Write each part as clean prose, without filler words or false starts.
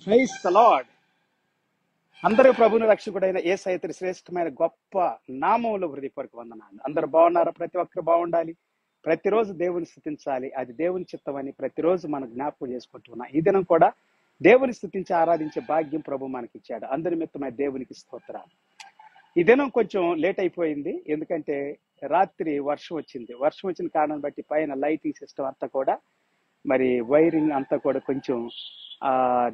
Praise the lord. అందరూ ప్రభుని రక్షకుడైన యేసయ్య శ్రేష్టమైన గొప్ప నామములో హృదయపూర్వక వందనాలు. అందరూ బాగున్నారా? ప్రతి ఒక్కరు బాగుండాలి. ప్రతిరోజు దేవుని స్తుతించాలి. అది దేవుని చిత్తమని ప్రతిరోజు మనం జ్ఞాపకం చేసుకుంటున్నాం. ఈ దినం కూడా దేవుని స్తుతించి ఆరాధించే భాగ్యం ప్రభు మనకి ఇచ్చాడు. అందరి నిమిత్తమై దేవునికి స్తోత్రాలు. ఈ దినం కొంచెం లేట్ అయిపోయింది, ఎందుకంటే రాత్రి వర్షం వచ్చింది. వర్షం వచ్చిన కారణం బట్టి పైన లైటింగ్ సిస్టమ్ అంతా కూడా మరి వైరింగ్ అంతా కూడా కొంచెం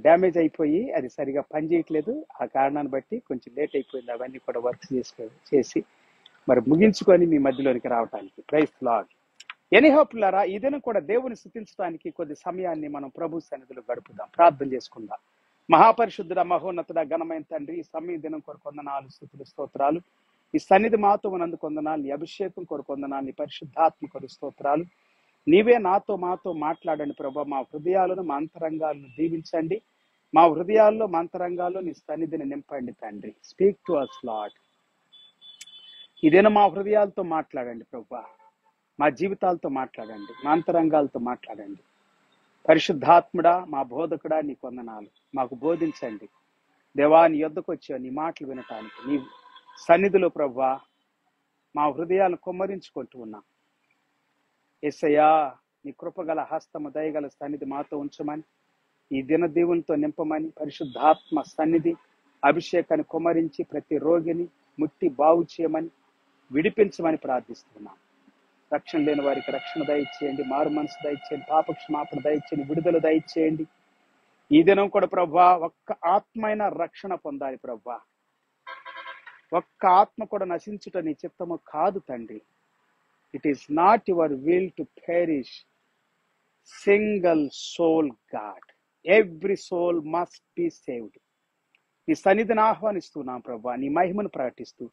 డ్యామేజ్ అయిపోయి అది సరిగా పనిచేయట్లేదు. ఆ కారణాన్ని బట్టి కొంచెం లేట్ అయిపోయింది. అవన్నీ కూడా వర్క్ చేసి మరి ముగించుకొని మీ మధ్యలోనికి రావడానికి. Praise lord. ఎనీహో పిల్లారా, ఈ దినం కూడా దేవుని స్తుతించడానికి కొద్ది సమయాన్ని మనం ప్రభు సన్నిధిలో గడుపుదాం, ప్రార్థన చేసుకుందాం. మహాపరిశుద్ధుడ, మహోన్నతుడ, ఘనమైన తండ్రి, ఈ సమయ దినం కొరకు వందనాలు, స్తుతులు, స్తోత్రాలు. ఈ సన్నిధి మాతో ఉన్నందుకు వందనాలు. ఈ అభిషేకం కొరకు వందనాలు. ఈ పరిశుద్ధాత్మ కొరకు స్తోత్రాలు. నీవే నాతో మాతో మాట్లాడండి ప్రభా. మా హృదయాలను, మా అంతరంగాలను దీవించండి. మా హృదయాల్లో, మా అంతరంగాల్లో నీ సన్నిధిని నింపండి తండ్రి. Speak to us Lord. ఇదేనా మా హృదయాలతో మాట్లాడండి ప్రభా. మా జీవితాలతో మాట్లాడండి, మా అంతరంగాలతో మాట్లాడండి. పరిశుద్ధాత్ముడా, మా బోధకుడా, నీకు వందనాలు. మాకు బోధించండి దేవా. నీ యొద్దకు వచ్చా నీ మాటలు వినటానికి, నీ సన్నిధిలో ప్రభా మా హృదయాలను కుమ్మరించుకుంటూ ఉన్నాం. యేసయ్యా, నీ కృపగల హస్తము, దయగల సన్నిధి మాతో ఉంచమని, ఈ దిన దీవులతో నింపమని, పరిశుద్ధాత్మ సన్నిధి అభిషేకాన్ని కుమ్మరించి ప్రతి రోగిని ముట్టి బాగు చేయమని, విడిపించమని ప్రార్థిస్తున్నాం. రక్షణ లేని వారికి రక్షణ దయచేయండి, మారు మనసు దయచేయండి, పాపక్షమాపణ దయచేయండి, విడుదల దయచేయండి. ఈ దినం కూడా ప్రభా ఒక్క ఆత్మైన రక్షణ పొందాలి ప్రభా. ఒక్క ఆత్మ కూడా నశించుట నీ చిత్తము కాదు తండ్రి. It is not your will to perish single soul God. Every soul must be saved. నీ సన్నిధిని ఆహ్వానిస్తున్నాం ప్రభా. నీ మహిమను ప్రకటిస్తూ,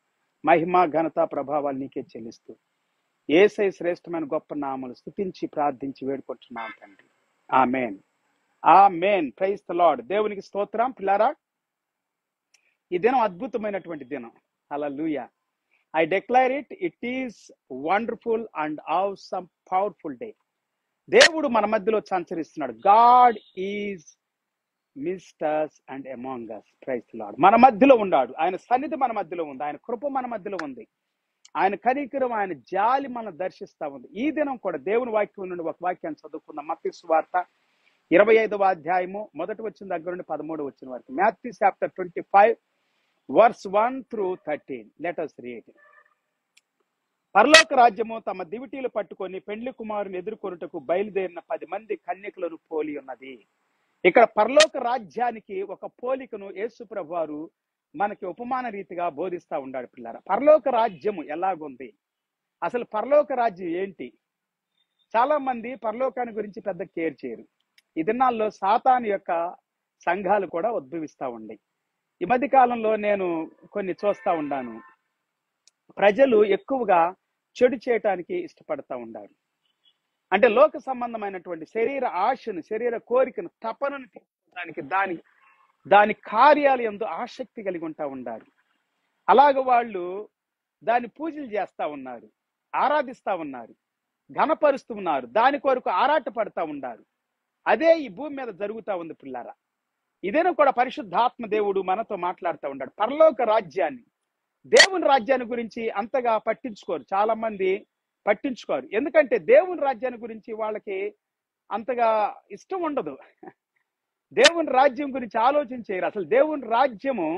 మహిమ ఘనత ప్రభావాలు నీకే చెల్లిస్తూ, యేసయ్య శ్రేష్టమైన గొప్ప నామములు స్తుతించి ప్రార్థించి వేడుకుంటున్నాం తండ్రి. ఆమేన్, ఆమేన్. Praise the lord. దేవునికి స్తోత్రం. పిల్లారా, ఈ దినం అద్భుతమైనటువంటి దినం. హల్లెలూయా. I declare it. It is wonderful and awesome, powerful day. దేవుడు మన మధ్యలో సంచరిస్తున్నాడు. God is midst us and among us. Praise the Lord. మన మధ్యలో ఉన్నాడు. ఆయన సన్నిధి మన మధ్యలో ఉంది. ఆయన కృప మన మధ్యలో ఉంది. ఆయన కనికరం, ఆయన జాలి మనం దర్శిస్తా ఉంది. ఈ దినం కూడా దేవుని వాక్యం నుండి ఒక వాక్యాన్ని చదువుకుందాం. మత్తయి సువార్త 25వ అధ్యాయము 1వ వచనం దగ్గర నుండి 13వ వచనం వరకు. Matthew chapter 25 verse 1 through 13. Let us read. పరలోక రాజ్యము తమ దివిటీలు పట్టుకొని పెండ్లి కుమారుని ఎదుర్కొనుటకు బయలుదేరిన 10 మంది కన్యకులను పోలి ఉన్నది. ఇక్కడ పరలోక రాజ్యానికి ఒక పోలికను యేసు ప్రభువారు మనకి ఉపమాన రీతిగా బోధిస్తా ఉన్నాడు. పిల్లారా, పరలోక రాజ్యము ఎలాగుంది, అసలు పరలోక రాజ్యం ఏంటి? చాలా మంది పరలోకాన్ని గురించి పెద్ద కేర్ చేయరు. ఈ దినాల్లో సాతాను యొక్క సంఘాలు కూడా ఉద్భవిస్తా ఉన్నాయి. ఈ మధ్య కాలంలో నేను కొన్ని చూస్తా ఉన్నాను. ప్రజలు ఎక్కువగా చెడు చేయటానికి ఇష్టపడతా ఉన్నారు. అంటే లోక సంబంధమైనటువంటి శరీర ఆశను, శరీర కోరికను, తపనను తీర్చడానికి, దాని కార్యాలు యందు ఆసక్తి కలిగి ఉంటా ఉన్నారు. అలాగ వాళ్ళు దాని పూజలు చేస్తా ఉన్నారు, ఆరాధిస్తా ఉన్నారు, ఘనపరుస్తూ ఉన్నారు, దాని కొరకు ఆరాట పడతా ఉన్నారు. అదే ఈ భూమి మీద జరుగుతూ ఉంది పిల్లారా. ఇదేనా కూడా పరిశుద్ధాత్మ దేవుడు మనతో మాట్లాడుతూ ఉన్నాడు. పరలోక రాజ్యాన్ని, దేవుని రాజ్యాన్ని గురించి అంతగా పట్టించుకోరు. చాలా మంది పట్టించుకోరు. ఎందుకంటే దేవుని రాజ్యాన్ని గురించి వాళ్ళకి అంతగా ఇష్టం ఉండదు. దేవుని రాజ్యం గురించి ఆలోచన చేయరు. అసలు దేవుని రాజ్యము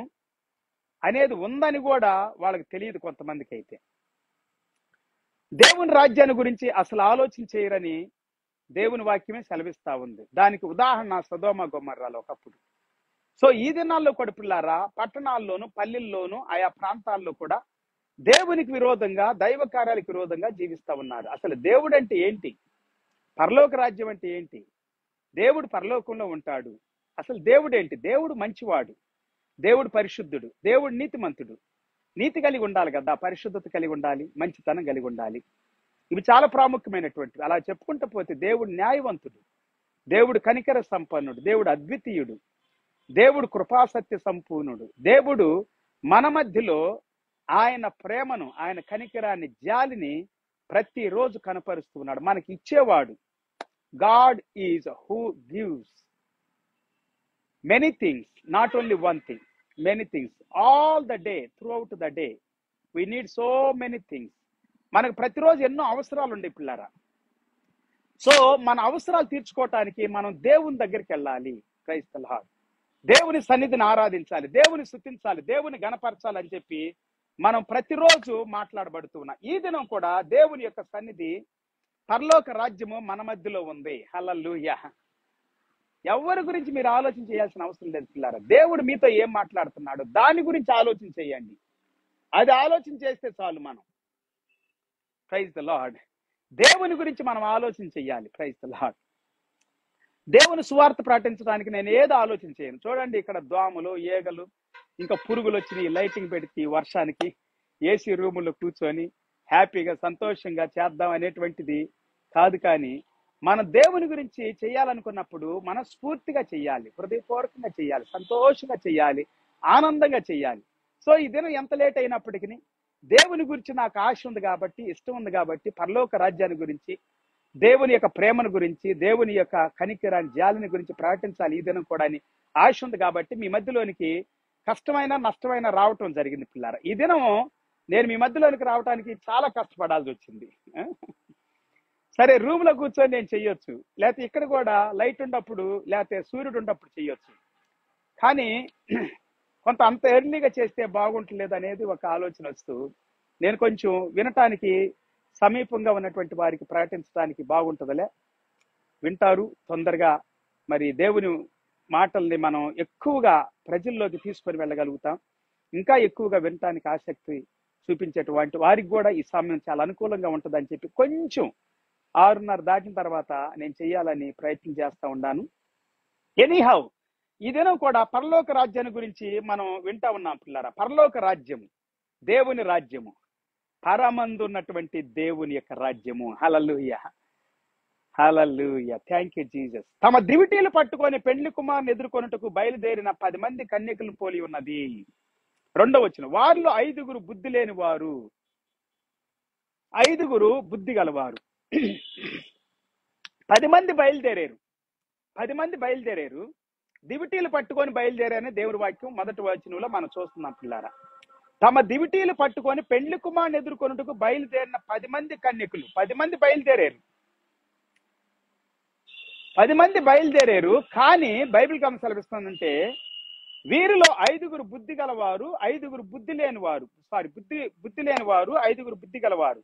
అనేది ఉందని కూడా వాళ్ళకి తెలియదు. కొంతమందికి అయితే దేవుని రాజ్యాన్ని గురించి అసలు ఆలోచన చేయరని దేవుని వాక్యమే సెలవిస్తా ఉంది. దానికి ఉదాహరణ సొదొమ గొమొర్రాలు ఒకప్పుడు. సో ఈ దినాల్లో కూడా పిల్లారా, పట్టణాల్లోను, పల్లెల్లోను, ఆయా ప్రాంతాల్లో కూడా దేవునికి విరోధంగా, దైవ కార్యాలకు విరోధంగా జీవిస్తా ఉన్నారు. అసలు దేవుడు అంటే ఏంటి? పరలోక రాజ్యం అంటే ఏంటి? దేవుడు పరలోకంలో ఉంటాడు. అసలు దేవుడు ఏంటి? దేవుడు మంచివాడు, దేవుడు పరిశుద్ధుడు, దేవుడు నీతిమంతుడు. నీతి కలిగి ఉండాలి కదా, పరిశుద్ధత కలిగి ఉండాలి, మంచితనం కలిగి ఉండాలి. ఇవి చాలా ప్రాముఖ్యమైనటువంటివి. అలా చెప్పుకుంటూ పోతే దేవుడు న్యాయవంతుడు, దేవుడు కనికర సంపన్నుడు, దేవుడు అద్వితీయుడు, దేవుడు కృపాసత్య సంపూర్ణుడు. దేవుడు మన మధ్యలో ఆయన ప్రేమను, ఆయన కనికరాన్ని, జాలిని ప్రతిరోజు కనపరుస్తున్నాడు, మనకి ఇచ్చేవాడు. God is who gives. Many things, not only one thing, many things. All the day, through out the day we need so many things. మనకు ప్రతిరోజు ఎన్నో అవసరాలు ఉండే పిల్లరా. సో మన అవసరాలు తీర్చుకోవటానికి మనం దేవుని దగ్గరికి వెళ్ళాలి. Praise the Lord. దేవుని సన్నిధిని ఆరాధించాలి, దేవుని స్తుతించాలి, దేవుని గణపరచాలి అని చెప్పి మనం ప్రతిరోజు మాట్లాడబడుతున్నాం. ఈ దినం కూడా దేవుని యొక్క సన్నిధి, పరలోక రాజ్యము మన మధ్యలో ఉంది. హల్లెలూయా. ఎవరి గురించి మీరు ఆలోచన చేయాల్సిన అవసరం లేదు పిల్లారా. దేవుడు మీతో ఏం మాట్లాడుతున్నాడు దాని గురించి ఆలోచన చేయండి. అది ఆలోచన చేస్తే చాలు మనం. Praise the Lord. దేవుని గురించి మనం ఆలోచన చెయ్యాలి. Praise the Lord. దేవుని సువార్త ప్రకటించడానికి నేను ఏదో ఆలోచన చేయను. చూడండి, ఇక్కడ దోమలు, ఏగలు, ఇంకా పురుగులు వచ్చినాయి. లైటింగ్ పెడితే వర్షానికి ఏసీ రూముల్లో కూర్చొని హ్యాపీగా సంతోషంగా చేద్దాం అనేటువంటిది కాదు. కానీ మన దేవుని గురించి చేయాలనుకున్నప్పుడు మనస్ఫూర్తిగా చెయ్యాలి, హృదయపూర్వకంగా చెయ్యాలి, సంతోషంగా చెయ్యాలి, ఆనందంగా చెయ్యాలి. సో ఈ దినం ఎంత లేట్ అయినప్పటికీ దేవుని గురించి నాకు ఆశ ఉంది కాబట్టి, ఇష్టం ఉంది కాబట్టి, పరలోక రాజ్యాన్ని గురించి, దేవుని యొక్క ప్రేమను గురించి, దేవుని యొక్క కనికరాన్ని, జాలిని గురించి ప్రకటించాలి ఈ దినం కూడా అని ఆశ ఉంది కాబట్టి మీ మధ్యలోనికి కష్టమైన నష్టమైన రావటం జరిగింది పిల్లారా. ఈ దినం నేను మీ మధ్యలోనికి రావడానికి చాలా కష్టపడాల్సి వచ్చింది. సరే, రూమ్ లో కూర్చొని నేను చెయ్యొచ్చు, లేకపోతే ఇక్కడ కూడా లైట్ ఉన్నప్పుడు, లేకపోతే సూర్యుడు ఉన్నప్పుడు చెయ్యొచ్చు. కానీ కొంత అంత ఎర్లీగా చేస్తే బాగుంటలేదు అనేది ఒక ఆలోచన వస్తూ, నేను కొంచెం వినటానికి సమీపంగా ఉన్నటువంటి వారికి ప్రకటించడానికి బాగుంటుందిలే, వింటారు తొందరగా. మరి దేవుని మాటల్ని మనం ఎక్కువగా ప్రజల్లోకి తీసుకొని వెళ్ళగలుగుతాం. ఇంకా ఎక్కువగా వినటానికి ఆసక్తి చూపించేటువంటి వారికి కూడా ఈ సమయం చాలా అనుకూలంగా ఉంటుందని చెప్పి కొంచెం 6:30 దాటిన తర్వాత నేను చెయ్యాలని ప్రయత్నం చేస్తా ఉన్నాను. ఎనీహౌ, ఈ దినం కూడా పరలోక రాజ్యాన్ని గురించి మనం వింటా ఉన్నాం పిల్లారా. పరలోక రాజ్యము, దేవుని రాజ్యము, పరమందు ఉన్నటువంటి దేవుని యొక్క రాజ్యము. హల్లెలూయా, హల్లెలూయా. Thank you Jesus. తమ దివిటీలు పట్టుకొని పెండ్లి కుమారుని ఎదుర్కొనుటకు బయలుదేరిన 10 మంది కన్యకలను పోలి ఉన్నది. 2వ వచనం, వారిలో 5 బుద్ధి లేని వారు, 5 బుద్ధి గలవారు. 10 మంది బయలుదేరారు. 10 మంది బయలుదేరారు, దివిటీలు పట్టుకొని బయలుదేరారని దేవుడి వాక్యం 1వ వచనంలో మనం చూస్తున్నాం పిల్లారా. తమ దివిటీలు పట్టుకొని పెండ్లి కుమారుని ఎదుర్కొనుటకు బయలుదేరిన 10 మంది కన్యకులు. 10 మంది బయలుదేరారు. 10 మంది బయలుదేరారు. కానీ బైబిల్ గమనం సెలవిస్తుందంటే, వీరిలో 5 బుద్ధి గలవారు, 5 బుద్ధి లేని వారు. బుద్ధి లేని వారు, 5 బుద్ధి గలవారు.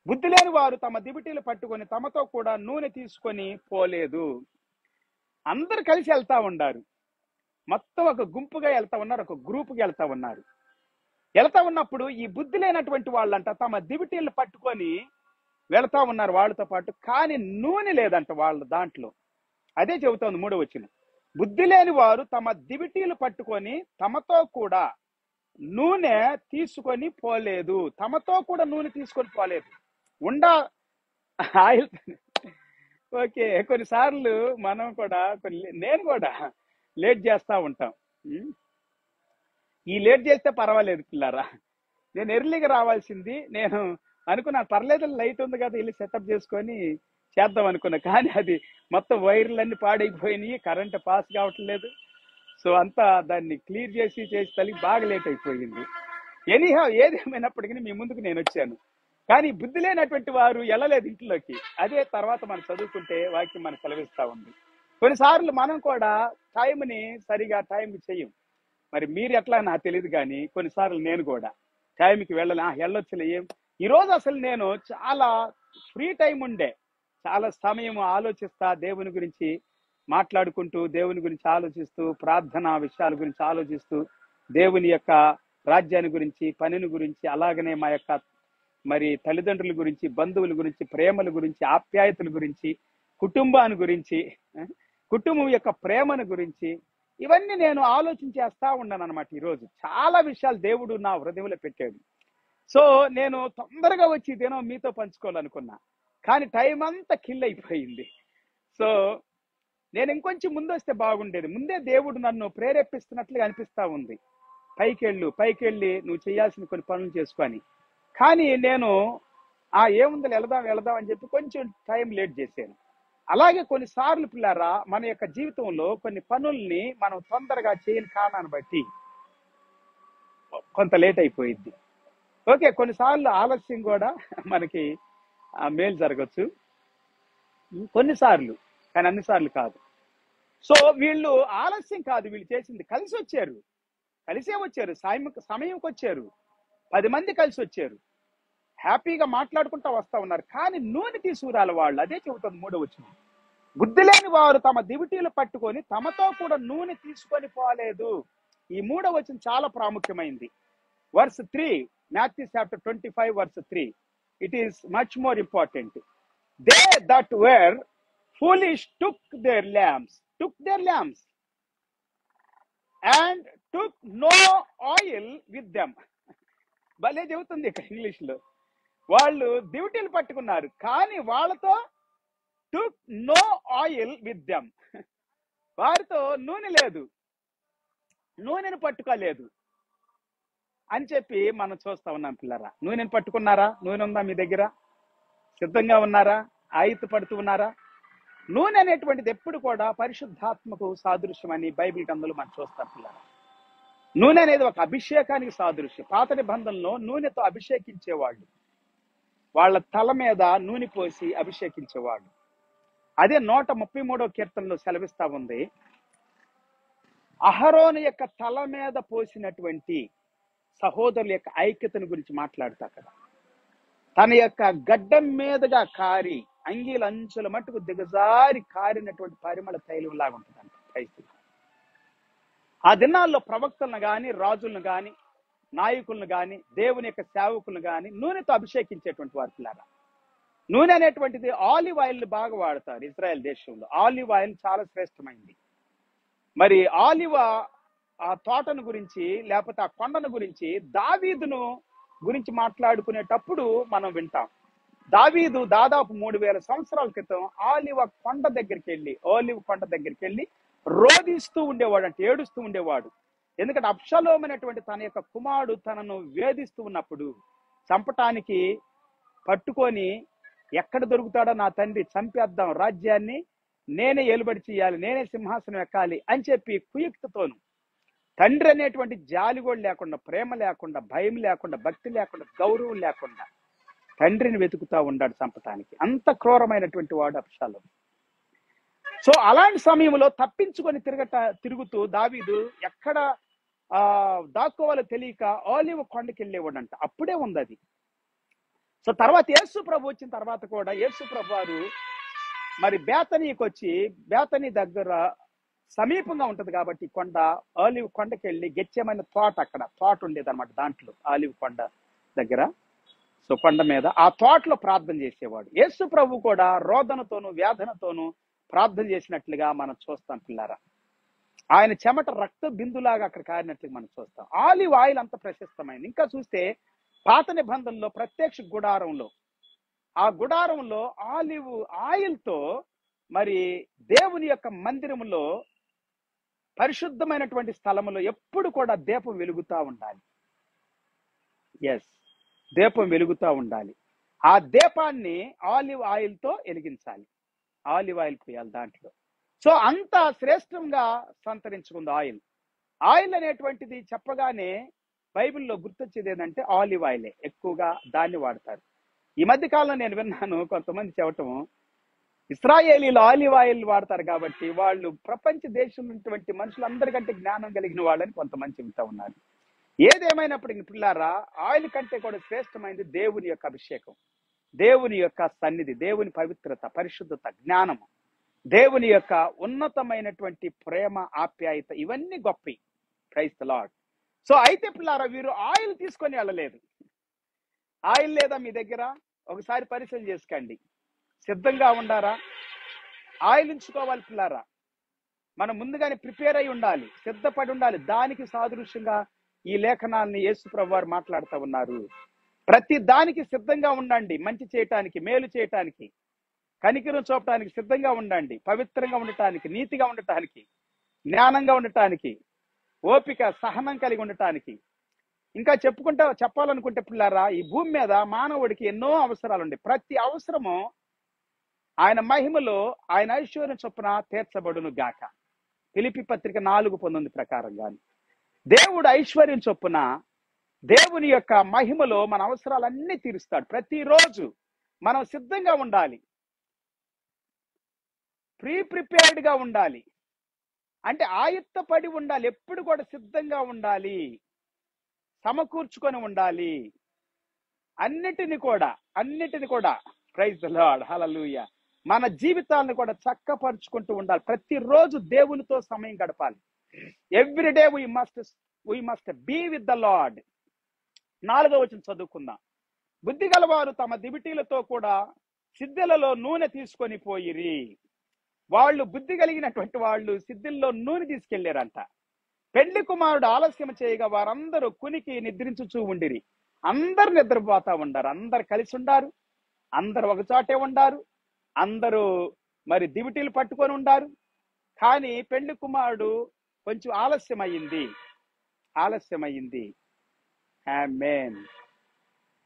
బుద్ధి లేని వారు తమ దివిటీలు పట్టుకొని తమతో కూడా నూనె తీసుకొని పోలేదు. అందరు కలిసి వెళ్తా ఉన్నారు. మొత్తం ఒక గుంపుగా వెళ్తా ఉన్నారు, ఒక గ్రూపుగా వెళ్తా ఉన్నారు. వెళ్తా ఉన్నప్పుడు ఈ బుద్ధి లేనటువంటి వాళ్ళంట తమ దివిటీలు పట్టుకొని వెళ్తా ఉన్నారు వాళ్ళతో పాటు. కానీ నూనె లేదంట వాళ్ళ దాంట్లో. అదే చెబుతోంది 3వ వచనం. బుద్ధి లేని వారు తమ దివిటీలు పట్టుకొని తమతో కూడా నూనె తీసుకొని పోలేదు. తమతో కూడా నూనె తీసుకొని పోలేదు. ఆయిల్. ఓకే, కొన్నిసార్లు మనం కూడా నేను కూడా లేట్ చేస్తా ఉంటాం. ఈ లేట్ చేస్తే పర్వాలేదు పిల్లారా, నేను ఎర్లీగా రావాల్సింది. నేను అనుకున్నా పర్లేదు, లైట్ ఉంది కదా, వెళ్ళి సెటప్ చేసుకొని చేద్దాం అనుకున్నా. కానీ అది మొత్తం వైర్లన్నీ పాడైపోయినాయి, కరెంట్ పాస్ కావట్లేదు. సో అంతా దాన్ని క్లియర్ చేసి తల్లి బాగా లేట్ అయిపోయింది. ఎనీహా, ఏదేమైనప్పటికీ మీ ముందుకు నేను వచ్చాను. కానీ బుద్ధి లేనటువంటి వారు వెళ్ళలేదు ఇంట్లోకి. అదే తర్వాత మనం చదువుకుంటే వాక్యం మనకు సెలవిస్తా ఉంది. కొన్నిసార్లు మనం కూడా టైంని సరిగా టైంకి చెయ్యం. మరి మీరు ఎట్లా నాకు తెలియదు, కానీ కొన్నిసార్లు నేను కూడా టైంకి వెళ్ళొచ్చులే. ఈరోజు అసలు నేను చాలా ఫ్రీ టైం ఉండే, చాలా సమయం ఆలోచిస్తా, దేవుని గురించి మాట్లాడుకుంటూ, దేవుని గురించి ఆలోచిస్తూ, ప్రార్థన విషయాల గురించి ఆలోచిస్తూ, దేవుని యొక్క రాజ్యాన్ని గురించి, పనిని గురించి, అలాగనే మా యొక్క మరి తల్లిదండ్రుల గురించి, బంధువుల గురించి, ప్రేమల గురించి, ఆప్యాయతల గురించి, కుటుంబాన్ని గురించి, కుటుంబం యొక్క ప్రేమను గురించి, ఇవన్నీ నేను ఆలోచన చేస్తా ఉన్నాను అనమాట. ఈరోజు చాలా విషయాలు దేవుడు నా హృదయంలో పెట్టాడు. సో నేను తొందరగా వచ్చి ఇదేనో మీతో పంచుకోవాలనుకున్నా, కానీ టైం అంతా కిల్ అయిపోయింది. సో నేను ఇంకొంచెం ముందు వస్తే బాగుండేది. ముందే దేవుడు నన్ను ప్రేరేపిస్తున్నట్లుగా అనిపిస్తా ఉంది. పైకెళ్ళి నువ్వు చేయాల్సిన కొన్ని పనులు చేసుకొని. కానీ నేను ఏముంది వెళదాం అని చెప్పి కొంచెం టైం లేట్ చేశాను. అలాగే కొన్నిసార్లు పిల్లారా మన యొక్క జీవితంలో కొన్ని పనుల్ని మనం తొందరగా చేయని కారణాన్ని బట్టి కొంత లేట్ అయిపోయింది. ఓకే, కొన్నిసార్లు ఆలస్యం కూడా మనకి మేలు జరగచ్చు కొన్నిసార్లు, కానీ అన్నిసార్లు కాదు. సో వీళ్ళు ఆలస్యం కాదు, వీళ్ళు చేసింది కలిసి వచ్చారు, కలిసే వచ్చారు, సమయంకి వచ్చారు, 10 మంది కలిసి వచ్చారు, హ్యాపీగా మాట్లాడుకుంటా వస్తా ఉన్నారు. కానీ నూనె తీసుకురాలి వాళ్ళు. అదే చెబుతుంది 3వ వచనం. బుద్ధి లేని వారు తమ దివిటీలు పట్టుకొని తమతో కూడా నూనె తీసుకొని పోలేదు. ఈ 3వ వచనం చాలా ప్రాముఖ్యమైంది. Verse 3, Matthew chapter 25 verse 3. It is much more important. They that were foolish took their lamps and took no oil with them. భలే చెబుతుంది ఇక్కడ ఇంగ్లీష్ లో. వాళ్ళు దివిటీలు పట్టుకున్నారు, కానీ వాళ్ళతో took no oil with them. వారితో నూనె లేదు, నూనెను పట్టుకోలేదు అని చెప్పి మనం చూస్తా ఉన్నాం పిల్లరా. నూనెను పట్టుకున్నారా? నూనె ఉందా మీ దగ్గర? సిద్ధంగా ఉన్నారా? ఆయుత్తు పడుతూ ఉన్నారా? నూనె అనేటువంటిది ఎప్పుడు కూడా పరిశుద్ధాత్మకు సాదృశ్యం అని బైబిల్ గ్రంథంలో మనం చూస్తాం పిల్లరా. నూనె అనేది ఒక అభిషేకానికి సాదృశ్యం. పాత నిబంధనలో నూనెతో అభిషేకించేవాళ్ళు, వాళ్ళ తల మీద నూనె పోసి అభిషేకించేవాళ్ళు. అదే 133వ కీర్తనలో సెలవిస్తా ఉంది. అహరోను యొక్క తల మీద పోసినటువంటి సహోదరుల యొక్క ఐక్యతను గురించి మాట్లాడతా కదా. తన యొక్క గడ్డం మీదుగా కారి అంగీల అంచుల మట్టుకు దిగజారి కారినటువంటి పరిమళ తైలం లాగా ఉంటుందంట. క్రైస్తవులు ఆ దినాల్లో ప్రవక్తలను గాని, రాజులను గాని, నాయకులను గాని, దేవుని యొక్క సేవకులను గాని నూనెతో అభిషేకించేటువంటి వారు పిల్లారా. నూనె అనేటువంటిది ఆలివ్ ఆయిల్ బాగా వాడతారు ఇజ్రాయెల్ దేశంలో. ఆలివ్ ఆయిల్ చాలా శ్రేష్టమైంది. మరి ఆలివ్ ఆ తోటను గురించి, లేకపోతే ఆ కొండను గురించి, దావీదును గురించి మాట్లాడుకునేటప్పుడు మనం వింటాం. దావీదు దాదాపు 3000 సంవత్సరాల క్రితం ఆలివ్ కొండ దగ్గరికి వెళ్ళి రోధిస్తూ ఉండేవాడు, అంటే ఏడుస్తూ ఉండేవాడు. ఎందుకంటే అబ్షలోము అనేటువంటి తన యొక్క కుమారుడు తనను వేధిస్తూ ఉన్నప్పుడు చంపటానికి పట్టుకొని, ఎక్కడ దొరుకుతాడో నా తండ్రి, చంపేద్దాం, రాజ్యాన్ని నేనే ఏలుబడి చేయాలి, నేనే సింహాసనం ఎక్కాలి అని చెప్పి కుయుక్తతోను, తండ్రి అనేటువంటి జాలి కూడా లేకుండా, ప్రేమ లేకుండా, భయం లేకుండా, భక్తి లేకుండా, గౌరవం లేకుండా తండ్రిని వెతుకుతా ఉన్నాడు చంపటానికి. అంత క్రూరమైనటువంటి వాడు అబ్షలోము. సో అలాంటి సమయంలో తప్పించుకొని తిరుగుతూ దావీదు ఎక్కడ దాక్కోవాలో తెలియక ఆలివ్ కొండకి వెళ్ళేవాడంట. అప్పుడే ఉంది అది. సో తర్వాత యేసు ప్రభు వచ్చిన తర్వాత కూడా యేసు ప్రభు వారు మరి బేతనీకి వచ్చి, బేతనీ దగ్గర సమీపంగా ఉంటది కాబట్టి కొండ, ఆలివ్ కొండకి వెళ్ళి గెచ్చేమైన తోట, అక్కడ తోట ఉండేది అనమాట, దాంట్లో ఆలివ్ కొండ దగ్గర. సో కొండ మీద ఆ తోటలో ప్రార్థన చేసేవాడు. యేసు ప్రభు కూడా రోదనతోనూ వేదనతోనూ ప్రార్థన చేసినట్లుగా మనం చూస్తాం పిల్లారా. ఆయన చెమట రక్త బిందులాగా అక్కడ కారినట్లుగా మనం చూస్తాం. ఆలివ్ ఆయిల్ అంత ప్రశస్తమైంది. ఇంకా చూస్తే పాత నిబంధనలో ప్రత్యక్ష గుడారంలో, ఆ గుడారంలో ఆలివ్ ఆయిల్తో మరి దేవుని యొక్క మందిరములో, పరిశుద్ధమైనటువంటి స్థలములో ఎప్పుడు కూడా దీపం వెలుగుతూ ఉండాలి. దీపం వెలుగుతూ ఉండాలి. ఆ దీపాన్ని ఆలివ్ ఆయిల్తో వెలిగించాలి, ఆలివ్ ఆయిల్ పోయాలి దాంట్లో. సో అంత శ్రేష్టంగా సంతరించుకుంది ఆయిల్. ఆయిల్ అనేటువంటిది చెప్పగానే బైబిల్లో గుర్తొచ్చేది ఏంటంటే ఆలివ్ ఆయిలే, ఎక్కువగా దాన్ని వాడతారు. ఈ మధ్య కాలంలో నేను విన్నాను కొంతమంది చెప్పటం, ఇశ్రాయేలీలు ఆలివ్ ఆయిల్ వాడతారు కాబట్టి వాళ్ళు ప్రపంచ దేశంలో ఉన్నటువంటి మనుషులందరికంటే జ్ఞానం కలిగిన వాళ్ళని కొంతమంది చెబుతా ఉన్నారు. ఏదేమైనప్పటికీ పిల్లారా, ఆయిల్ కంటే కూడా శ్రేష్టమైనది దేవుని యొక్క అభిషేకం, దేవుని యొక్క సన్నిధి, దేవుని పవిత్రత, పరిశుద్ధత, జ్ఞానము, దేవుని యొక్క ఉన్నతమైనటువంటి ప్రేమ, ఆప్యాయత, ఇవన్నీ గొప్పవి. Praise the lord. సో అయితే పిల్లారా, వీరు ఆయిల్ తీసుకొని వెళ్ళలేదు. ఆయిల్ లేదా మీ దగ్గర? ఒకసారి పరిశీలన చేసుకోండి. సిద్ధంగా ఉండారా? ఆయిల్ ఉంచుకోవాలి పిల్లారా. మనం ముందుగానే ప్రిపేర్ అయి ఉండాలి, సిద్ధపడి ఉండాలి. దానికి సాదృశ్యంగా ఈ లేఖనాలని యేసు ప్రభు వారు మాట్లాడుతూ ఉన్నారు. ప్రతి దానికి సిద్ధంగా ఉండండి. మంచి చేయటానికి, మేలు చేయటానికి, కనికరం చూపటానికి సిద్ధంగా ఉండండి. పవిత్రంగా ఉండటానికి, నీతిగా ఉండటానికి, జ్ఞానంగా ఉండటానికి, ఓపిక, సహనం కలిగి ఉండటానికి. ఇంకా చెప్పాలనుకుంటే పిల్లారా, ఈ భూమి మీద మానవుడికి ఎన్నో అవసరాలు ఉన్నాయి. ప్రతి అవసరము ఆయన మహిమలో ఆయన ఐశ్వర్యం చొప్పున తీర్చబడును గాక. ఫిలిప్పీ పత్రిక 4:19 ప్రకారంగాను దేవుడు ఐశ్వర్యం చొప్పున దేవుని యొక్క మహిమలో మన అవసరాలన్నీ తీరుస్తాడు. ప్రతిరోజు మనం సిద్ధంగా ఉండాలి, ప్రిపేర్డ్ గా ఉండాలి. అంటే ఆయుత్తపడి ఉండాలి, ఎప్పుడు కూడా సిద్ధంగా ఉండాలి, సమకూర్చుకొని ఉండాలి. అన్నిటిని కూడా ప్రైజ్ ది లార్డ్, హల్లెలూయా, మన జీవితాలను కూడా చక్కపరుచుకుంటూ ఉండాలి. ప్రతిరోజు దేవునితో సమయం గడపాలి. Every day we must be with the Lord. 4వ వచనం చదువుకుందాం. బుద్ధి గలవారు తమ దివిటీలతో కూడా సిద్ధెలలో నూనె తీసుకొని పోయిరి. వాళ్ళు బుద్ధి కలిగినటువంటి వాళ్ళు సిద్ధుల్లో నూనె తీసుకెళ్లారంట. పెళ్లి కుమారుడు ఆలస్యం చేయగా వారందరూ కునికి నిద్రించుచూ ఉండిరి. అందరు నిద్రపోతా ఉండారు, అందరు కలిసి ఉండారు, అందరు ఒక చోటే ఉండారు, అందరూ మరి దివిటీలు పట్టుకొని ఉండారు. కానీ పెళ్లి కుమారుడు కొంచెం ఆలస్యమైంది. ఆమేన్.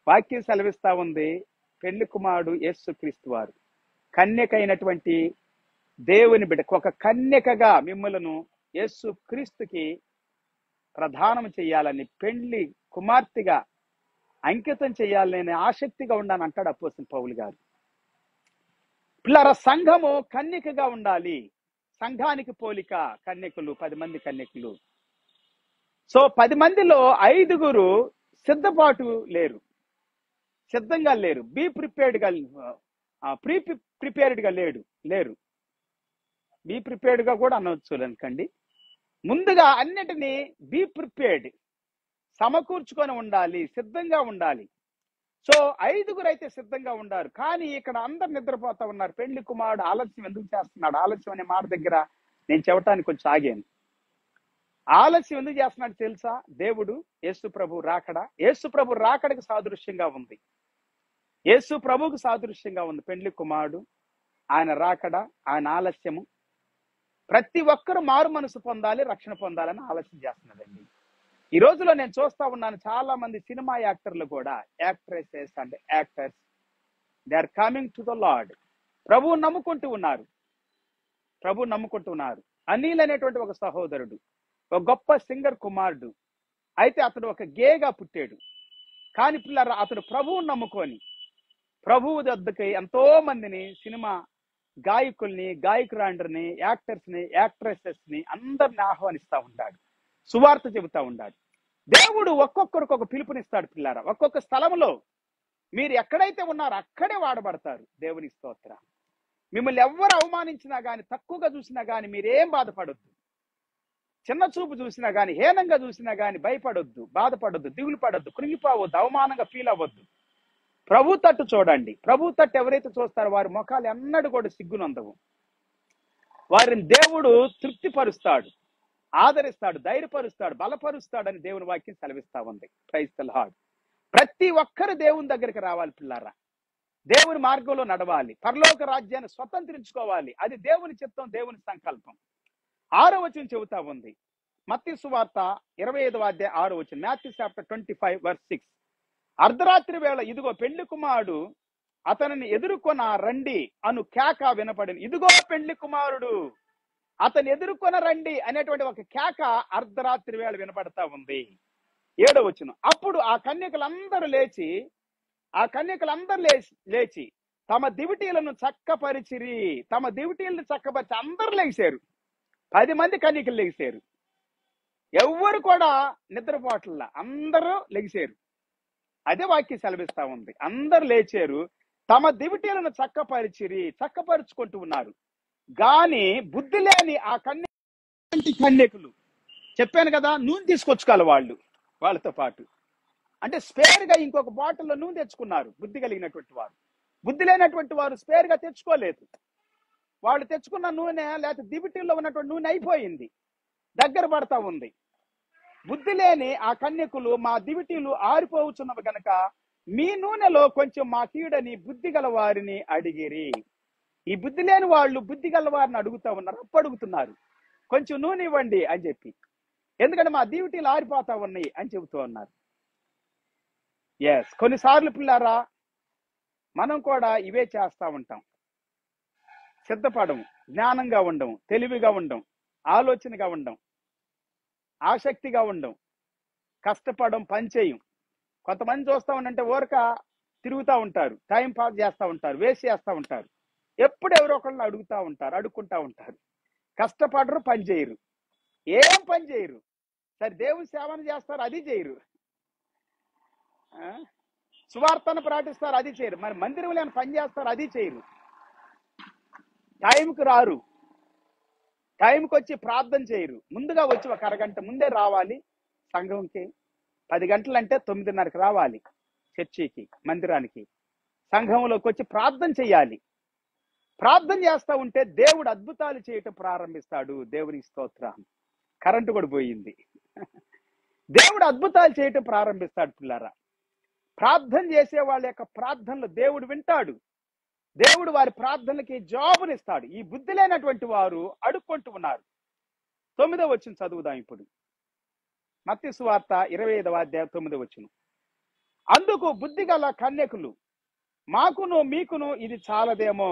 వాక్యం సెలవిస్తా ఉంది, పెళ్లి కుమారుడు యేసుక్రీస్తు వారు కన్యకైనటువంటి దేవుని బిడ్డ, ఒక కన్యకగా మిమ్మలను యేసుక్రీస్తుకి ప్రదానం చేయాలని, పెళ్లి కుమార్తెగా అంకితం చేయాలని ఆసక్తిగా ఉండాలని అంటాడు అపోస్తలుడు పౌలు గారు. పిల్లల సంఘము కన్యకగా ఉండాలి. సంఘానికి పోలిక కన్యకులు, 10 మంది కన్యకులు. సో 10 మందిలో 5 సిద్ధపాటు లేరు, సిద్ధంగా లేరు, ప్రిపేర్డ్ గా లేరు. బీ ప్రిపేర్డ్ గా కూడా అనవచ్చు అనుకోండి. ముందుగా అన్నిటినీ బీ ప్రిపేర్డ్, సమకూర్చుకొని ఉండాలి, సిద్ధంగా ఉండాలి. సో 5 అయితే సిద్ధంగా ఉండారు, కానీ ఇక్కడ అందరు నిద్రపోతా ఉన్నారు. పెళ్లి కుమారుడు ఆలస్యం ఎందుకు చేస్తున్నాడు? ఆలస్యం అనే మాట దగ్గర నేను చెప్పడానికి కొంచెం ఆగాను. ఆలస్యం ఎందుకు చేస్తున్నాడు తెలుసా? దేవుడు యేసు ప్రభు రాకడకు సాదృశ్యంగా ఉంది. యేసు ప్రభువుకు సాదృశ్యంగా ఉంది పెళ్లి కుమారుడు, ఆయన రాకడ, ఆయన ఆలస్యము. ప్రతి ఒక్కరు మారు మనసు పొందాలి, రక్షణ పొందాలని ఆలస్యం చేస్తున్నాడండి. ఈ రోజులో నేను చూస్తా ఉన్నాను, చాలా మంది సినిమా యాక్టర్లు కూడా, actresses and actors, they are coming to the Lord. ప్రభువు నమ్ముకుంటూ ఉన్నారు. అనిల్ అనేటువంటి ఒక సహోదరుడు, ఒక గొప్ప సింగర్ కుమారుడు. అయితే అతడు ఒక గేగా పుట్టాడు. కానీ పిల్లరా, అతడు ప్రభువుని నమ్ముకొని ప్రభువు వద్దకి ఎంతో మందిని, సినిమా గాయకుల్ని, గాయకురాండ్రిని, యాక్టర్స్ ని, యాక్ట్రెసెస్ ని అందరిని ఆహ్వానిస్తా ఉంటాడు, సువార్త చెబుతా ఉంటాడు. దేవుడు ఒక్కొక్కరికి ఒక పిలుపునిస్తాడు పిల్లారా. ఒక్కొక్క స్థలంలో మీరు ఎక్కడైతే ఉన్నారో అక్కడే వాడబడతారు. దేవుని స్తోత్రం. మిమ్మల్ని ఎవరు అవమానించినా గాని, తక్కువగా చూసినా గాని మీరేం బాధపడొద్దు. చిన్న చూపు చూసినా గాని, హీనంగా చూసినా గాని భయపడొద్దు, బాధపడొద్దు, దిగులు పడొద్దు, కృంగిపోవద్దు, అవమానంగా ఫీల్ అవ్వద్దు. ప్రభు తట్టు చూడండి. ప్రభు తట్టు ఎవరైతే చూస్తారో వారి ముఖాలు ఎన్నడూ కూడా సిగ్గునందవు. వారిని దేవుడు తృప్తిపరుస్తాడు, ఆదరిస్తాడు, ధైర్యపరుస్తాడు, బలపరుస్తాడని దేవుని వాక్యం సెలవిస్తా ఉంది. Praise the Lord. ప్రతి ఒక్కరు దేవుని దగ్గరికి రావాలి పిల్లారా. దేవుని మార్గంలో నడవాలి, పరలోక రాజ్యాన్ని స్వతంత్రించుకోవాలి. అది దేవుని చిత్తం, దేవుని సంకల్పం. 6వ వచనం చెబుతా ఉంది, మత్తయి సువార్త 25వ అధ్యాయం 6వ వచనం, మాథ్యూ చాప్టర్ 25:6. అర్ధరాత్రి వేళ ఇదిగో పెళ్లి కుమారుడు అతనిని ఎదుర్కొన రండి అను కేక వినపడింది. ఇదిగో పెళ్లి కుమారుడు, అతను ఎదుర్కొన రండి అనేటువంటి ఒక కేక అర్ధరాత్రి వేళ వినపడతా ఉంది. 7వ వచనం, అప్పుడు ఆ కన్యకలందరూ లేచి తమ దివిటీలను చక్కపరిచిరి. అందరూ లేచారు. 10 మంది కన్యకలు లెగిశారు. ఎవ్వరు కూడా నిద్రపోవట్లా, అందరూ లెగిశారు. అదే వాక్యం సెలవిస్తా ఉంది. అందరు లేచారు, తమ దివిటీలను చక్కపరుచుకుంటూ ఉన్నారు. గాని బుద్ధి లేని ఆ కన్యకులు, చెప్పాను కదా, నూనె తీసుకొచ్చుకోవాలి వాళ్ళతో పాటు. అంటే స్పేర్ గా ఇంకొక బాటిల్లో నూనె తెచ్చుకున్నారు బుద్ధి కలిగినటువంటి వారు. బుద్ధి లేనటువంటి వారు స్పేర్ గా తెచ్చుకోలేదు. వాళ్ళు తెచ్చుకున్న నూనె, లేకపోతే దివిటీల్లో ఉన్నటువంటి నూనె అయిపోయింది, దగ్గర పడతా ఉంది. బుద్ధి లేని ఆ కన్యకులు, మా దివిటీలు ఆరిపోవచ్చున్నవి గనక మీ నూనెలో కొంచెం మాకీడని బుద్ధి గల వారిని అడిగిరి. ఈ బుద్ధి లేని వాళ్ళు బుద్ధి గల వారిని అడుగుతున్నారు, కొంచెం నూనె ఇవ్వండి అని చెప్పి. ఎందుకంటే మా దివిటీలు ఆరిపోతా ఉన్నాయి అని చెబుతూ ఉన్నారు. కొన్నిసార్లు పిల్లారా మనం కూడా ఇవే చేస్తా ఉంటాం. సిద్ధపడము, జ్ఞానంగా ఉండము, తెలివిగా ఉండం, ఆలోచనగా ఉండం, ఆసక్తిగా ఉండం, కష్టపడం, పని చేయం. కొంతమంది చూస్తా ఉండంటే ఊరక తిరుగుతూ ఉంటారు, టైం పాస్ చేస్తూ ఉంటారు, వేస్ట్ చేస్తూ ఉంటారు. ఎప్పుడు ఎవరో ఒకళ్ళు అడుగుతూ ఉంటారు, అడుక్కుంటూ ఉంటారు. కష్టపడరు, పని చేయరు, ఏం పని చేయరు. సరే దేవుని సేవన చేస్తారు, అది చేయరు. సువార్తను ప్రకటిస్తారు, అది చేయరు. మరి మందిరంలో పని చేస్తారు, అది చేయరు. టైంకి రారు, టైంకి వచ్చి ప్రార్థన చేయరు. ముందుగా వచ్చి ఒక అరగంట ముందే రావాలి సంఘంకి. 10 గంటలంటే 9:30కి రావాలి చర్చికి, మందిరానికి. సంఘంలోకి వచ్చి ప్రార్థన చేయాలి. ప్రార్థన చేస్తూ ఉంటే దేవుడు అద్భుతాలు చేయటం ప్రారంభిస్తాడు. దేవునికి స్తోత్రం. కరెంటు కూడా పోయింది. దేవుడు అద్భుతాలు చేయటం ప్రారంభిస్తాడు పిల్లారా. ప్రార్థన చేసే వాళ్ళ యొక్క ప్రార్థనలు దేవుడు వింటాడు. దేవుడు వారి ప్రార్థనలకి జవాబునిస్తాడు. ఈ బుద్ధి లేనటువంటి వారు అడుక్కుంటూ ఉన్నారు. 9వ వచనం చదువుదాం ఇప్పుడు. మత్తయి సువార్త 25వ అధ్యాయం 9వ వచనం. అందుకు బుద్ధి గల కన్యకులు, మాకును మీకును ఇది చాలదేమో,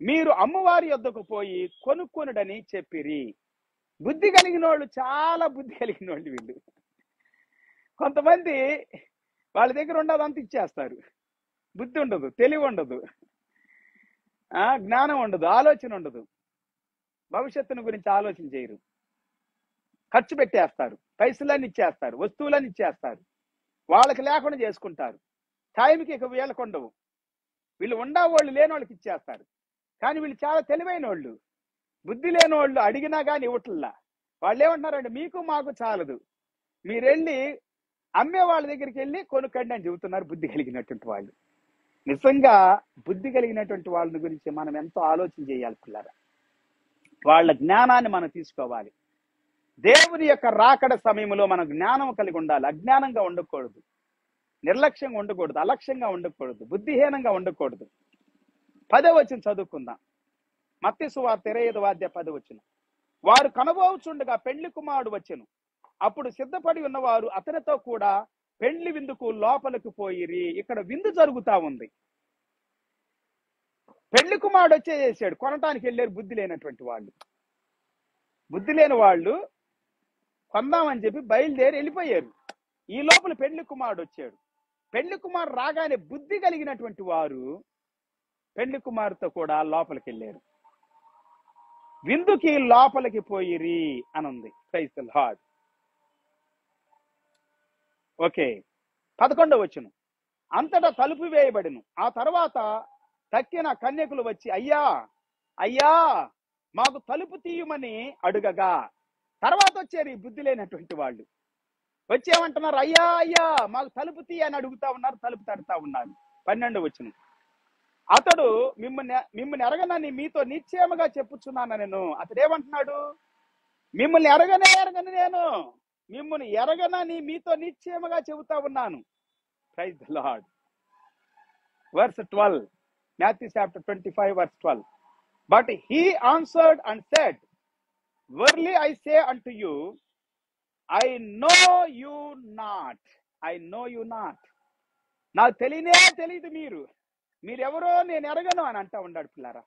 మీరు అమ్మవారి యొద్దకు పోయి కొనుక్కొనుడని చెప్పిరి. బుద్ధి కలిగిన వాళ్ళు, చాలా బుద్ధి కలిగిన వాళ్ళు వీళ్ళు. కొంతమంది వాళ్ళ దగ్గర ఉండదంతా ఇచ్చేస్తారు. బుద్ధి ఉండదు, తెలివి ఉండదు, జ్ఞానం ఉండదు, ఆలోచన ఉండదు, భవిష్యత్తును గురించి ఆలోచన చేయరు. ఖర్చు పెట్టేస్తారు, పైసలన్నీ ఇచ్చేస్తారు, వస్తువులన్నీ ఇచ్చేస్తారు, వాళ్ళకి లేకుండా చేసుకుంటారు. టైంకి ఇక వీళ్ళకు ఉండవు. వీళ్ళు ఉండేవాళ్ళు లేని వాళ్ళకి ఇచ్చేస్తారు. కానీ వీళ్ళు చాలా తెలివైన వాళ్ళు. బుద్ధి లేని వాళ్ళు అడిగినా కానీ ఇవ్వట్లా. వాళ్ళు ఏమంటున్నారంటే, మీకు మాకు చాలదు, మీరు వెళ్ళి అమ్మే వాళ్ళ దగ్గరికి వెళ్ళి కొనుక్కండి అని చెబుతున్నారు బుద్ధి కలిగినటువంటి వాళ్ళు. నిజంగా బుద్ధి కలిగినటువంటి వాళ్ళ గురించి మనం ఎంతో ఆలోచన చేయాలి పిల్లరా. వాళ్ళ జ్ఞానాన్ని మనం తీసుకోవాలి. దేవుని యొక్క రాకడ సమయంలో మనం జ్ఞానం కలిగి ఉండాలి. అజ్ఞానంగా ఉండకూడదు, నిర్లక్ష్యంగా ఉండకూడదు, అలక్ష్యంగా ఉండకూడదు, బుద్ధిహీనంగా ఉండకూడదు. 10వ వచనం చదువుకుందాం. మత్తయి సువార్త 25వ అధ్యాయం 10వ వచనం. వారు కనబోచుండగా పెండ్లి కుమారుడు వచ్చెను. అప్పుడు సిద్ధపడి ఉన్నవారు అతనితో కూడా పెండ్లి విందుకు లోపలికి పోయిరి. ఇక్కడ విందు జరుగుతా ఉంది. పెళ్లి కుమారుడు వచ్చేసాడు, కొనటానికి వెళ్ళారు బుద్ధి లేనటువంటి వాళ్ళు. బుద్ధి లేని వాళ్ళు కొందామని చెప్పి బయలుదేరి వెళ్ళిపోయారు. ఈ లోపల పెళ్లి కుమారుడు వచ్చాడు. పెళ్లి కుమారుడు రాగానే బుద్ధి కలిగినటువంటి వారు పెళ్లి కుమారుతో కూడా లోపలికి వెళ్ళారు. విందుకి లోపలికి పోయిరి అని ఉంది. Praise the Lord. ఓకే, 11వ వచనం. అంతటా తలుపు వేయబడిను. ఆ తర్వాత తక్కిన కన్యకులు వచ్చి, అయ్యా అయ్యా మాకు తలుపు తీయమని అడుగగా, తర్వాత వచ్చారు ఈ బుద్ధి లేనటువంటి వాళ్ళు. వచ్చేమంటున్నారు, అయ్యా అయ్యా మాకు తలుపు తీయ అని అడుగుతా ఉన్నారు, తలుపు తడుతా ఉన్నారు. 12వ వచనం. అతడు మిమ్మల్ని ఎరగనని మీతో నిశ్చయముగా చెప్పుచున్నాను నేను. అతడు ఏమంటున్నాడు, మిమ్మల్ని ఎరగనే నేను, మిమ్మల్ని ఎరగనని మీతో నిశ్చయముగా చెబుతా ఉన్నాను. Praise the Lord. Verse 12, Matthew chapter 25 verse 12. But he answered and said, verily I say unto you, I know you not. I know you not. నాకు తెలియదు మీరెవరో నేను ఎరగను అని అంటా ఉన్నాడు పిల్లారా.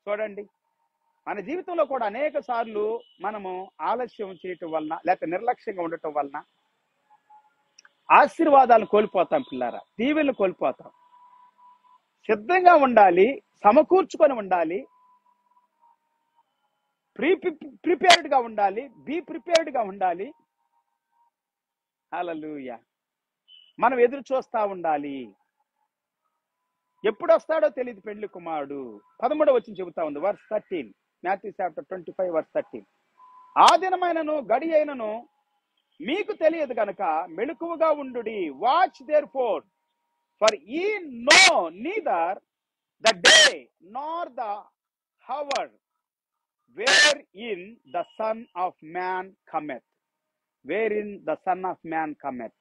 చూడండి, మన జీవితంలో కూడా అనేక సార్లు మనము ఆలస్యం చేయటం వలన, లేకపోతే నిర్లక్ష్యంగా ఉండటం వలన ఆశీర్వాదాలను కోల్పోతాం పిల్లారా, దీవెనలు కోల్పోతాం. సిద్ధంగా ఉండాలి, సమకూర్చుకొని ఉండాలి, ప్రిపేర్డ్ గా ఉండాలి, బీ ప్రిపేర్డ్ గా ఉండాలి. హల్లెలూయా. మనం ఎదురు చూస్తా ఉండాలి. ఎప్పుడు వస్తాడో తెలియదు పెళ్లి కుమారుడు. 13వ వచనం చెబుతా ఉంది, verse 13, Matthew chapter 25 verse 13. ఆ దినమైనను గడి అయినను మీకు తెలియదు గనుక మెలకువగా ఉండుడి. Watch therefore, for ye know neither the day nor the hour wherein the Son of Man cometh. Wherein the Son of Man cometh.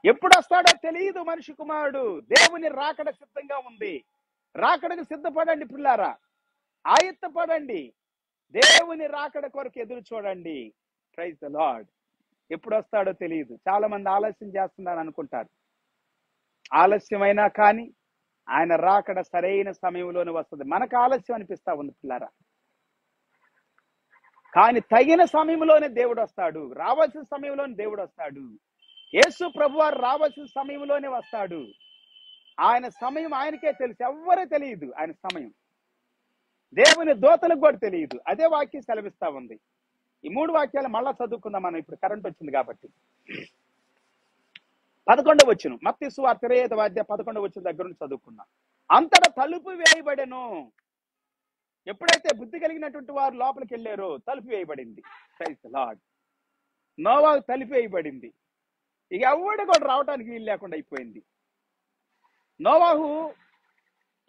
ఎప్పుడు వస్తాడో తెలియదు మనిషి కుమారుడు. దేవుని రాకడ సిద్ధంగా ఉంది. రాకడకు సిద్ధపడండి పిల్లారా, ఆయత్తపడండి, దేవుని రాకడ కొరకు ఎదురు చూడండి. Praise the Lord. ఎప్పుడు వస్తాడో తెలియదు. చాలా మంది ఆలస్యం చేస్తున్నారు అనుకుంటారు. ఆలస్యమైనా కానీ ఆయన రాకడ సరైన సమయంలోనే వస్తుంది. మనకు ఆలస్యం అనిపిస్తా ఉంది పిల్లారా, కానీ తగిన సమయంలోనే దేవుడు వస్తాడు. రావాల్సిన సమయంలోనే దేవుడు వస్తాడు. యేసు ప్రభువారు రావాల్సిన సమయంలోనే వస్తాడు. ఆయన సమయం ఆయనకే తెలుసు, ఎవ్వరూ తెలియదు ఆయన సమయం. దేవుని దూతలకు కూడా తెలియదు. అదే వాక్యం సెలవిస్తా ఉంది. ఈ 3 వాక్యాలు మళ్ళా చదువుకుందాం మనం, ఇప్పుడు కరెంట్ వచ్చింది కాబట్టి. 11వ వచనం, మత్తయి సువార్త 25వ అధ్యాయం 11వ వచనం దగ్గర నుంచి చదువుకుందాం. అంతటా తలుపు వేయబడెను. ఎప్పుడైతే బుద్ధి కలిగినటువంటి వారు లోపలికి వెళ్ళారో తలుపు వేయబడింది. Praise the Lord. నోవాహు తలుపు వేయబడింది. ఇక ఎవడు కూడా రావడానికి వీలు లేకుండా అయిపోయింది. నోవాహు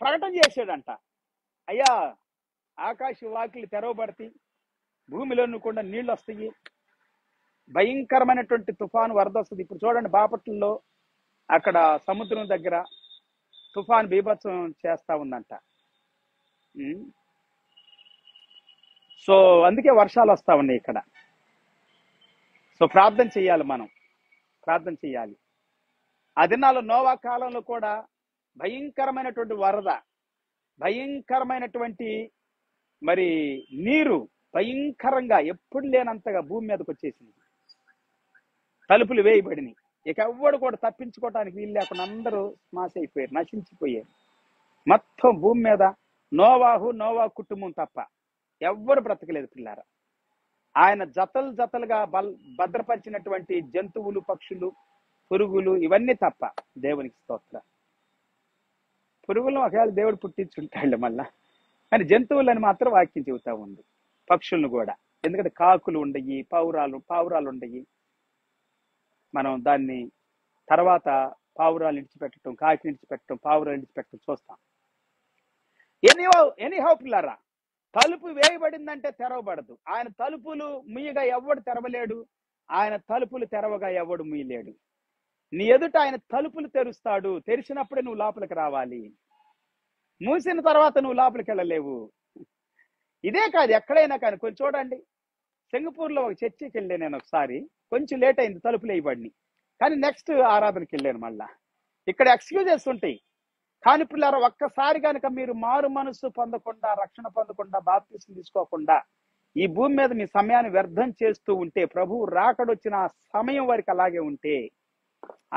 ప్రకటన చేశాడంట, అయ్యా ఆకాశ వాకిలి తెరవబడతాయి, భూమిలో కూడా నీళ్లు వస్తాయి, భయంకరమైనటువంటి తుఫాను వరద వస్తుంది. ఇప్పుడు చూడండి, బాపట్లలో అక్కడ సముద్రం దగ్గర తుఫాను బీభత్సం చేస్తా ఉందంట. సో అందుకే వర్షాలు వస్తా ఉన్నాయి ఇక్కడ. సో ప్రార్థన చెయ్యాలి, మనం ప్రార్థన చెయ్యాలి. ఆ దినాల్లో నోవా కాలంలో కూడా భయంకరమైనటువంటి వరద, భయంకరమైనటువంటి మరి నీరు భయంకరంగా ఎప్పుడు లేనంతగా భూమి మీదకి వచ్చేసింది. తలుపులు వేయబడినాయి. ఇక ఎవ్వడు కూడా తప్పించుకోవడానికి వీలు లేకుండా అందరూ స్మాష్ అయిపోయారు, నశించిపోయారు. మొత్తం భూమి మీద నోవా కుటుంబం తప్ప ఎవ్వరు బ్రతకలేదు పిల్లారా. ఆయన జతలు జతలుగా భద్రపరిచినటువంటి జంతువులు, పక్షులు, పురుగులు ఇవన్నీ తప్ప. దేవునికి స్తోత్రం. పురుగులను ఒకవేళ దేవుడు పుట్టించుంటాడు మళ్ళా, కానీ జంతువులని మాత్రం వాక్యం చెబుతా ఉంది. పక్షులను కూడా, ఎందుకంటే కాకులు ఉండయి, పావురాలు ఉండయి. మనం దాన్ని తర్వాత పావురాలు ఇడిచిపెట్టడం, కాకి ఇడిచిపెట్టడం, పావురాలు ఇడిచిపెట్టడం చూస్తాం. ఎనీహౌ పిల్లారా, తలుపు వేయబడిందంటే తెరవబడదు. ఆయన తలుపులు ముయ్యగా ఎవడు తెరవలేడు, ఆయన తలుపులు తెరవగా ఎవడు ముయ్యలేడు. నీ ఎదుట ఆయన తలుపులు తెరుస్తాడు. తెరిచినప్పుడే నువ్వు లోపలికి రావాలి. మూసిన తర్వాత నువ్వు లోపలికి వెళ్ళలేవు. ఇదే కాదు, ఎక్కడైనా కానీ. కొంచెం చూడండి, సింగపూర్లో ఒక చర్చికి వెళ్ళాను నేను ఒకసారి. కొంచెం లేట్ అయింది, తలుపులు వేయబడిని, కానీ నెక్స్ట్ ఆరాధనకి వెళ్ళాను మళ్ళా. ఇక్కడ ఎక్స్క్యూజెస్ ఉంటాయి. కానీ పిల్లలు ఒక్కసారి కనుక మీరు మారు మనస్సు పొందకుండా, రక్షణ పొందకుండా, బాప్తిసం తీసుకోకుండా ఈ భూమి మీద మీ సమయాన్ని వ్యర్థం చేస్తూ ఉంటే, ప్రభువు రాకడొచ్చిన ఆ సమయం వరకు అలాగే ఉంటే,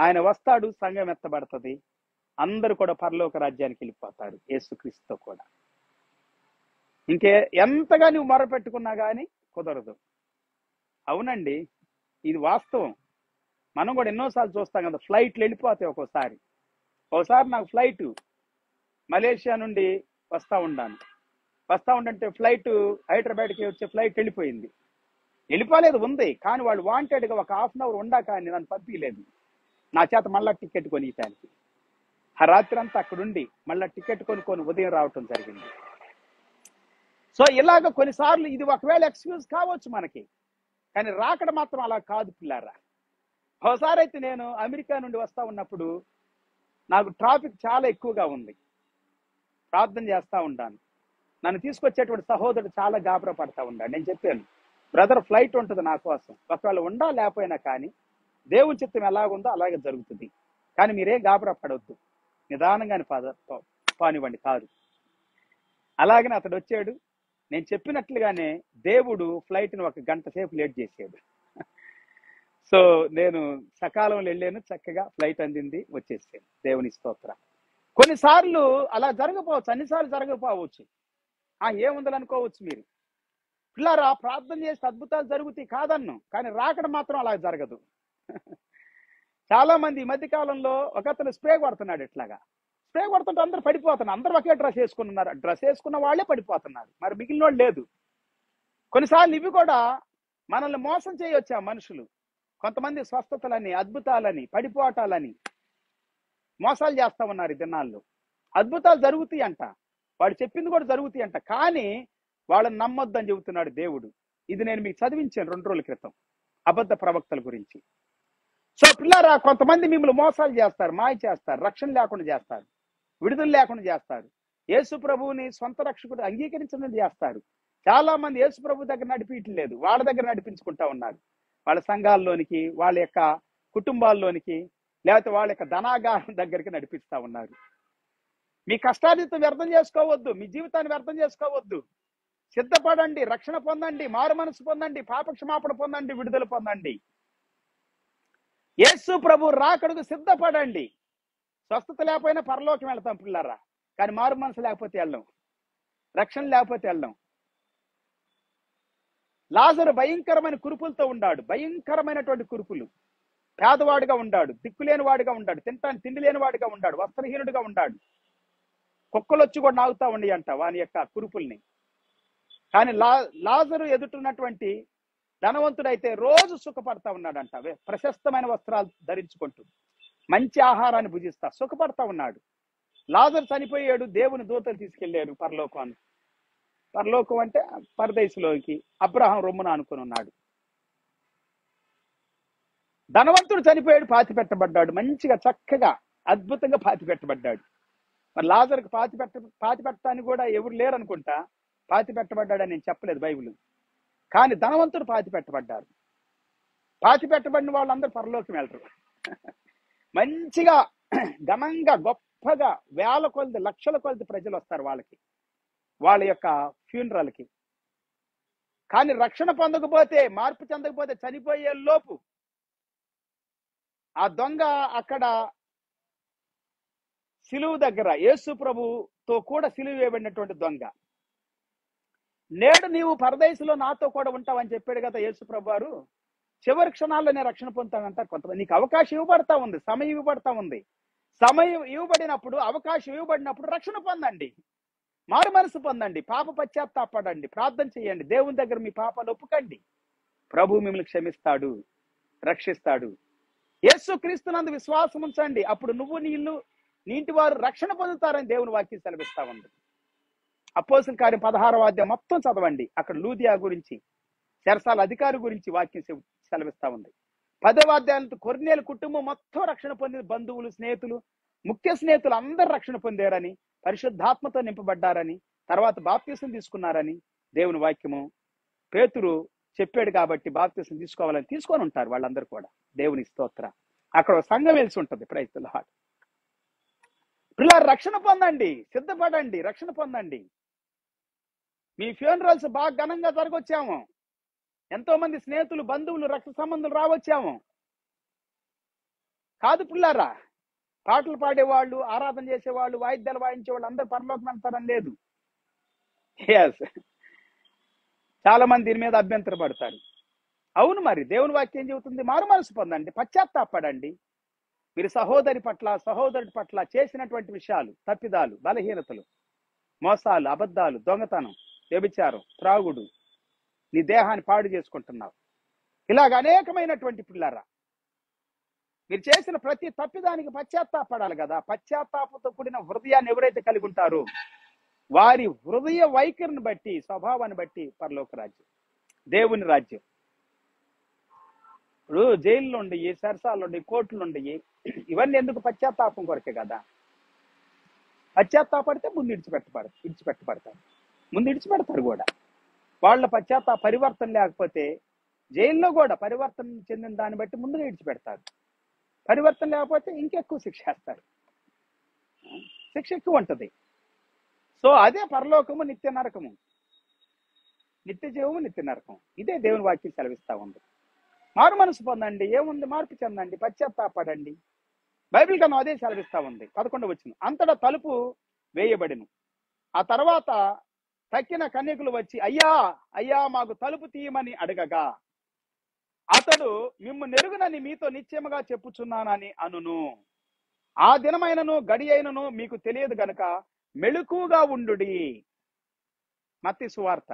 ఆయన వస్తాడు, సంఘం ఎత్తబడుతుంది, అందరూ కూడా పరలోక రాజ్యానికి వెళ్ళిపోతారు యేసుక్రీస్తుతో కూడా. ఇంకే ఎంతగా నువ్వు మొరపెట్టుకున్నా కానీ కుదరదు. అవునండి, ఇది వాస్తవం. మనం కూడా ఎన్నోసార్లు చూస్తాం కదా, ఫ్లైట్లు వెళ్ళిపోతాయి. ఒకసారి నాకు ఫ్లైట్ మలేషియా నుండి వస్తా ఉండంటే ఫ్లైట్ హైదరాబాద్కి వచ్చే ఫ్లైట్ వెళ్ళిపోలేదు, ఉంది. కానీ వాళ్ళు వాంటెడ్గా ఒక హాఫ్ అన్ అవర్ ఉండా కానీ నన్ను పంపించలేదు. నా చేత మళ్ళా టికెట్ కొనియటానికి ఆ రాత్రి అంతా అక్కడుండి మళ్ళీ టికెట్ కొనుక్కొని ఉదయం రావటం జరిగింది. సో ఇలాగ కొన్నిసార్లు ఇది ఒకవేళ ఎక్స్క్యూజ్ కావచ్చు మనకి, కానీ రాకడ మాత్రం అలా కాదు పిల్లారా. ఒకసారి అయితే నేను అమెరికా నుండి వస్తా ఉన్నప్పుడు నాకు ట్రాఫిక్ చాలా ఎక్కువగా ఉంది. ప్రార్థన చేస్తూ ఉంటాను. నన్ను తీసుకొచ్చేటువంటి సహోదరుడు చాలా గాబరా పడతా ఉన్నాడు. నేను చెప్పాను, బ్రదర్ ఫ్లైట్ ఉంటుంది నా కోసం, ఒకవేళ ఉండా లేకపోయినా కానీ దేవుని చిత్తం ఎలాగుందో అలాగే జరుగుతుంది, కానీ మీరేం గాబరా పడవద్దు, నిదానంగానే పానివ్వండి కారు. అలాగనే అతడు వచ్చాడు. నేను చెప్పినట్లుగానే దేవుడు ఫ్లైట్ని 1 గంట సేపు లేట్ చేసాడు. సో నేను సకాలంలో వెళ్ళాను, చక్కగా ఫ్లైట్ అందింది, వచ్చేసాను. దేవుని స్తోత్రం. కొన్నిసార్లు అలా జరగకపోవచ్చు, అన్నిసార్లు జరగకపోవచ్చు. ఏముందని అనుకోవచ్చు మీరు. పిల్లారా, ప్రార్థన చేస్తే అద్భుతాలు జరుగుతాయి కాదన్ను, కానీ రాకడ మాత్రం అలా జరగదు. చాలా మంది ఈ మధ్య కాలంలో ఒకతను స్ప్రే కొడుతున్నాడు. ఇట్లాగా స్ప్రే కొడుతుంటే అందరూ పడిపోతున్నారు. అందరూ ఒకే డ్రెస్ వేసుకున్నారు. డ్రెస్ వేసుకున్న వాళ్ళే పడిపోతున్నారు, మరి మిగిలిన వాళ్ళు లేదు. కొన్నిసార్లు ఇవి కూడా మనల్ని మోసం చేయొచ్చు ఆ మనుషులు. కొంతమంది స్వస్థతలని, అద్భుతాలని, పడిపోవటాలని మోసాలు చేస్తా ఉన్నారు ఈ దినాల్లో. అద్భుతాలు జరుగుతాయి అంట, వాడు చెప్పింది కూడా జరుగుతాయి అంట, కానీ వాళ్ళని నమ్మొద్దని చెబుతున్నాడు దేవుడు. ఇది నేను మీకు చదివించాను 2 రోజుల క్రితం, అబద్ధ ప్రవక్తల గురించి. సో పిల్లారా, కొంతమంది మిమ్మల్ని మోసాలు చేస్తారు, మాయ చేస్తారు, రక్షణ లేకుండా చేస్తారు, విడుదల లేకుండా చేస్తారు, యేసు ప్రభువుని సొంత రక్షకుడు అంగీకరించడం చేస్తారు. చాలా మంది యేసు ప్రభు దగ్గర నడిపించలేదు, వాళ్ళ దగ్గర నడిపించుకుంటా ఉన్నారు. వాళ్ళ సంఘాల్లోనికి, వాళ్ళ యొక్క కుటుంబాల్లోనికి, లేకపోతే వాళ్ళ యొక్క ధనాగారం దగ్గరికి నడిపిస్తా ఉన్నారు. మీ కష్టార్జితం వ్యర్థం చేసుకోవద్దు, మీ జీవితాన్ని వ్యర్థం చేసుకోవద్దు. సిద్ధపడండి, రక్షణ పొందండి, మారు మనసు పొందండి, పాప క్షమాపణ పొందండి, విడుదల పొందండి. యేసు ప్రభు రాకడకు సిద్ధపడండి. స్వస్థత లేకపోయినా పరలోకం వెళ్తాం పిల్లరా, కానీ మారు మనసు లేకపోతే వెళ్ళం, రక్షణ లేకపోతే వెళ్ళం. లాజరు భయంకరమైన కురుపులతో ఉన్నాడు, భయంకరమైనటువంటి కురుపులు. పేదవాడిగా ఉన్నాడు, దిక్కులేని వాడిగా ఉన్నాడు, తింటాను తిండి లేని వాడిగా ఉన్నాడు, వస్త్రహీనుడిగా ఉన్నాడు. కుక్కలు వచ్చి కూడా నాగుతా ఉండి అంట వాని యొక్క కురుపుల్ని. కానీ లాజరు ఎదుటిన్నటువంటి ధనవంతుడైతే రోజు సుఖపడతా ఉన్నాడంట, ప్రశస్తమైన వస్త్రాలు ధరించుకుంటూ మంచి ఆహారాన్ని భుజిస్తా సుఖపడతా ఉన్నాడు. లాజరు చనిపోయాడు, దేవుని దూతలు తీసుకెళ్లారు పరలోకాన్ని. పరలోకం అంటే పరదేశంలోకి, అబ్రహాం రొమ్మున అనుకుని ఉన్నాడు. ధనవంతుడు చనిపోయాడు, పాతి పెట్టబడ్డాడు, మంచిగా చక్కగా అద్భుతంగా పాతి పెట్టబడ్డాడు. మరి లాజరుకు పాతి పెట్టడానికి కూడా ఎవరు లేరనుకుంటా, పాతి పెట్టబడ్డాడని నేను చెప్పలేదు బైబిల్. కానీ ధనవంతుడు పాతి పెట్టబడ్డారు. పాతి పెట్టబడిన వాళ్ళందరూ పరలోకం వెళ్ళరు. మంచిగా ఘనంగా గొప్పగా వేల కొలది లక్షల కొలది ప్రజలు వస్తారు వాళ్ళ యొక్క ఫ్యూనరల్కి. కానీ రక్షణ పొందకపోతే, మార్పు చెందకపోతే, చనిపోయే లోపు ఆ దొంగ అక్కడ సిలువు దగ్గర యేసు ప్రభుతో కూడా సిలువు వేయబడినటువంటి దొంగ, నేడు నీవు పరదేశంలో నాతో కూడా ఉంటావని చెప్పాడు కదా యేసు ప్రభు వారు. చివరి క్షణాల్లో నేను రక్షణ పొందుతానంటారు కొంతమంది. నీకు అవకాశం ఇవ్వబడతా ఉంది, సమయం ఇవ్వబడతా ఉంది. సమయం ఇవ్వబడినప్పుడు, అవకాశం ఇవ్వబడినప్పుడు రక్షణ పొందండి, మారు మనసు పొందండి, పాప పశ్చాత్తాపడండి, ప్రార్థన చేయండి, దేవుని దగ్గర మీ పాపాలు ఒప్పుకండి. ప్రభు మిమ్మల్ని క్షమిస్తాడు, రక్షిస్తాడు. యేసు క్రీస్తునందు విశ్వాసం ఉంచండి, అప్పుడు నువ్వు నీ ఇల్లు నీ ఇంటి వారు రక్షణ పొందుతారని దేవుని వాక్యం సెలవిస్తా ఉంది. అపోస్తలుల కార్యం 16వ అధ్యాయం మొత్తం చదవండి. అక్కడ లూదియా గురించి, చెరసాల అధికారి గురించి వాక్యం సెలవిస్తా ఉంది. 10వ అధ్యాయంలో కొర్నేలు కుటుంబం మొత్తం రక్షణ పొందిన, బంధువులు, స్నేహితులు, ముఖ్య స్నేహితులు అందరూ రక్షణ పొందారని, పరిశుద్ధాత్మతో నింపబడ్డారని, తర్వాత బాప్తీసం తీసుకున్నారని దేవుని వాక్యము పేతురు చెప్పాడు. కాబట్టి బాప్తీసం తీసుకోవాలని తీసుకొని ఉంటారు వాళ్ళందరూ కూడా. దేవుని స్తోత్ర. అక్కడ సంఘం వెలిసి ఉంటుంది. Praise the Lord. పిల్లలు రక్షణ పొందండి, సిద్ధపడండి, రక్షణ పొందండి. మీ ఫ్యూనరల్స్ బాగా ఘనంగా జరగొచ్చాము, ఎంతో మంది స్నేహితులు, బంధువులు, రక్త సంబంధులు రావచ్చాము. కాదు పిల్లారా, పాటలు పాడేవాళ్ళు, ఆరాధన చేసేవాళ్ళు, వాయిద్యాలు వాయించేవాళ్ళు అందరూ పరలోకం వెళ్తారని లేదు. ఎస్, చాలా మంది దీని మీద అభ్యంతరపడతారు. అవును, మరి దేవుని వాక్యం ఏం చెబుతుంది? మారు మనసు పొందండి, పశ్చాత్తాపడండి. మీరు సహోదరి పట్ల, సహోదరుడి పట్ల చేసినటువంటి విషయాలు, తప్పిదాలు, బలహీనతలు, మోసాలు, అబద్ధాలు, దొంగతనం, వ్యభిచారం, త్రాగుడు, నీ దేహాన్ని పాడు చేసుకుంటున్నావు, ఇలాగ అనేకమైనటువంటి పిల్లరా, మీరు చేసిన ప్రతి తప్పిదానికి పశ్చాత్తాపడాలి కదా. పశ్చాత్తాపంతో కూడిన హృదయాన్ని ఎవరైతే కలిగి ఉంటారో వారి హృదయ వైఖరిని బట్టి, స్వభావాన్ని బట్టి పరలోక రాజ్యం, దేవుని రాజ్యం. ఇప్పుడు జైల్లో ఉండి, సరసాలు ఉండి, కోర్టులు ఉండి, ఇవన్నీ ఎందుకు? పశ్చాత్తాపం కొరకే కదా. పశ్చాత్తాపడితే ముందు ఇడిచిపెట్టబడతారు, ముందు ఇడిచిపెడతారు కూడా. వాళ్ళ పరివర్తన లేకపోతే జైల్లో కూడా పరివర్తన చెందిన దాన్ని బట్టి ముందుగా ఇడిచిపెడతారు. పరివర్తన లేకపోతే ఇంకెక్కువ శిక్ష వేస్తారు, శిక్ష ఎక్కువ ఉంటుంది. సో అదే పరలోకము, నిత్య నరకము, నిత్య జీవము, నిత్య నరకం. ఇదే దేవుని వాక్యం సెలవిస్తా ఉంది. మారు మనసు పొందండి, ఏముంది? మార్పు చెందండి, పశ్చాత్తాపడండి. బైబిల్ కన్నా అదే సెలవిస్తా ఉంది. 11వ వచనం, అంతటా తలుపు వేయబడిను. ఆ తర్వాత తక్కిన కన్యకులు వచ్చి, అయ్యా అయ్యా మాకు తలుపు తీయమని అడగగా, అతడు మిమ్ము నెరుగునని మీతో నిశ్చయముగా చెప్పుచున్నానని అనును. ఆ దినమైనను గడి అయినను మీకు తెలియదు గనుక మెళుకుగా ఉండుడి. మత్తయి సువార్త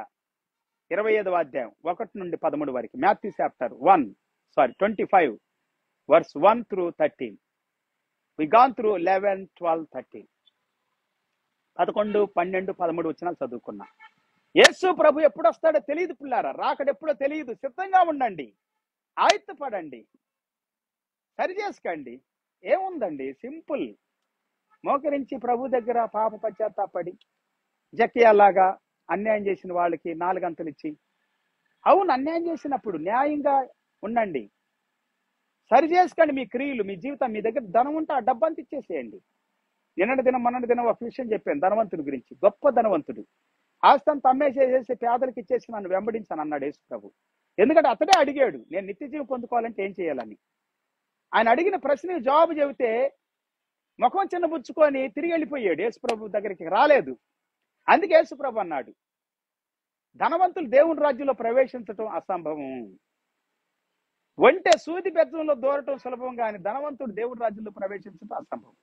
25వ అధ్యాయం 1 నుండి 13 వరకు. Matthew chapter 25 verse 1 through 13. We gone through 11, 12, 13. 11, 12, 13 వచనాలు చదువుకున్నా. యేసు ప్రభు ఎప్పుడు వస్తాడో తెలియదు పిల్లారా, రాకడెప్పుడో తెలియదు. సిద్ధంగా ఉండండి, ఆయుత్తపడండి, సరి చేసుకోండి. ఏముందండి, సింపుల్. మోకరించి ప్రభు దగ్గర పాప పశ్చాత్తాపడి, జకియాలాగా అన్యాయం చేసిన వాళ్ళకి 4 అంతలు ఇచ్చి, అవును అన్యాయం చేసినప్పుడు న్యాయంగా ఉండండి, సరి చేసుకోండి మీ క్రియలు, మీ జీవితం. మీ దగ్గర ధనం ఉంటే ఆ డబ్బంతా ఇచ్చేసేయండి. మొన్నటి దినం ఒక విషయం చెప్పాను ధనవంతుడి గురించి. గొప్ప ధనవంతుడు, ఆస్తి అంతా అమ్మేసేసి పేదలకు ఇచ్చేసి నన్ను వెంబడించాను అన్నాడు యేసు ప్రభు. ఎందుకంటే అతడే అడిగాడు, నేను నిత్య జీవం పొందుకోవాలంటే ఏం చేయాలని. ఆయన అడిగిన ప్రశ్నకు జవాబు చెబితే ముఖం చిన్నబుచ్చుకొని తిరిగి వెళ్ళిపోయాడు. యేసు ప్రభు దగ్గరికి రాలేదు. అందుకే యేసు ప్రభు అన్నాడు, ధనవంతులు దేవుని రాజ్యంలో ప్రవేశించటం అసంభవం. ఒంటె సూది బెజ్జంలో దూరటం సులభం, కానీ ధనవంతుడు దేవుని రాజ్యంలో ప్రవేశించటం అసంభవం.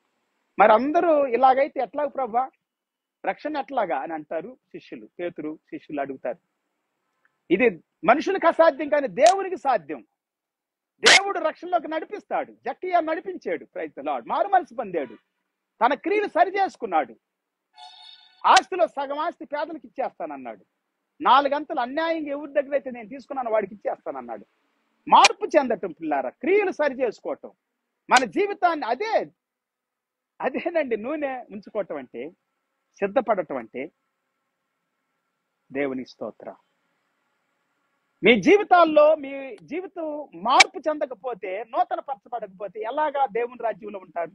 మరి అందరూ ఇలాగైతే ఎట్లాగ ప్రభా, రక్షణ ఎట్లాగా అని అంటారు శిష్యులు. పేతురు శిష్యులు అడుగుతారు. ఇది మనుషులకు అసాధ్యం, కానీ దేవునికి సాధ్యం. దేవుడు రక్షణలోకి నడిపిస్తాడు. జక్కయ్య నడిపించాడు. Praise the Lord. మారు మనసు పొందాడు, తన క్రియలు సరి చేసుకున్నాడు. ఆస్తిలో సగం ఆస్తి పేదలకు ఇచ్చేస్తానన్నాడు. 4 అంతలు అన్యాయంగా ఎవరి దగ్గర అయితే నేను తీసుకున్నాను వాడికి ఇచ్చేస్తానన్నాడు. మార్పు చెందటం పిల్లారా, క్రియలు సరి చేసుకోవటం, మన జీవితాన్ని అదేనండి నూనె ఉంచుకోవటం అంటే, సిద్ధపడటం అంటే. దేవుని స్తోత్రం. మీ జీవితాల్లో మీ జీవితం మార్పు చెందకపోతే, నూతన పరచబడకపోతే ఎలాగా దేవుని రాజ్యంలో ఉంటారు?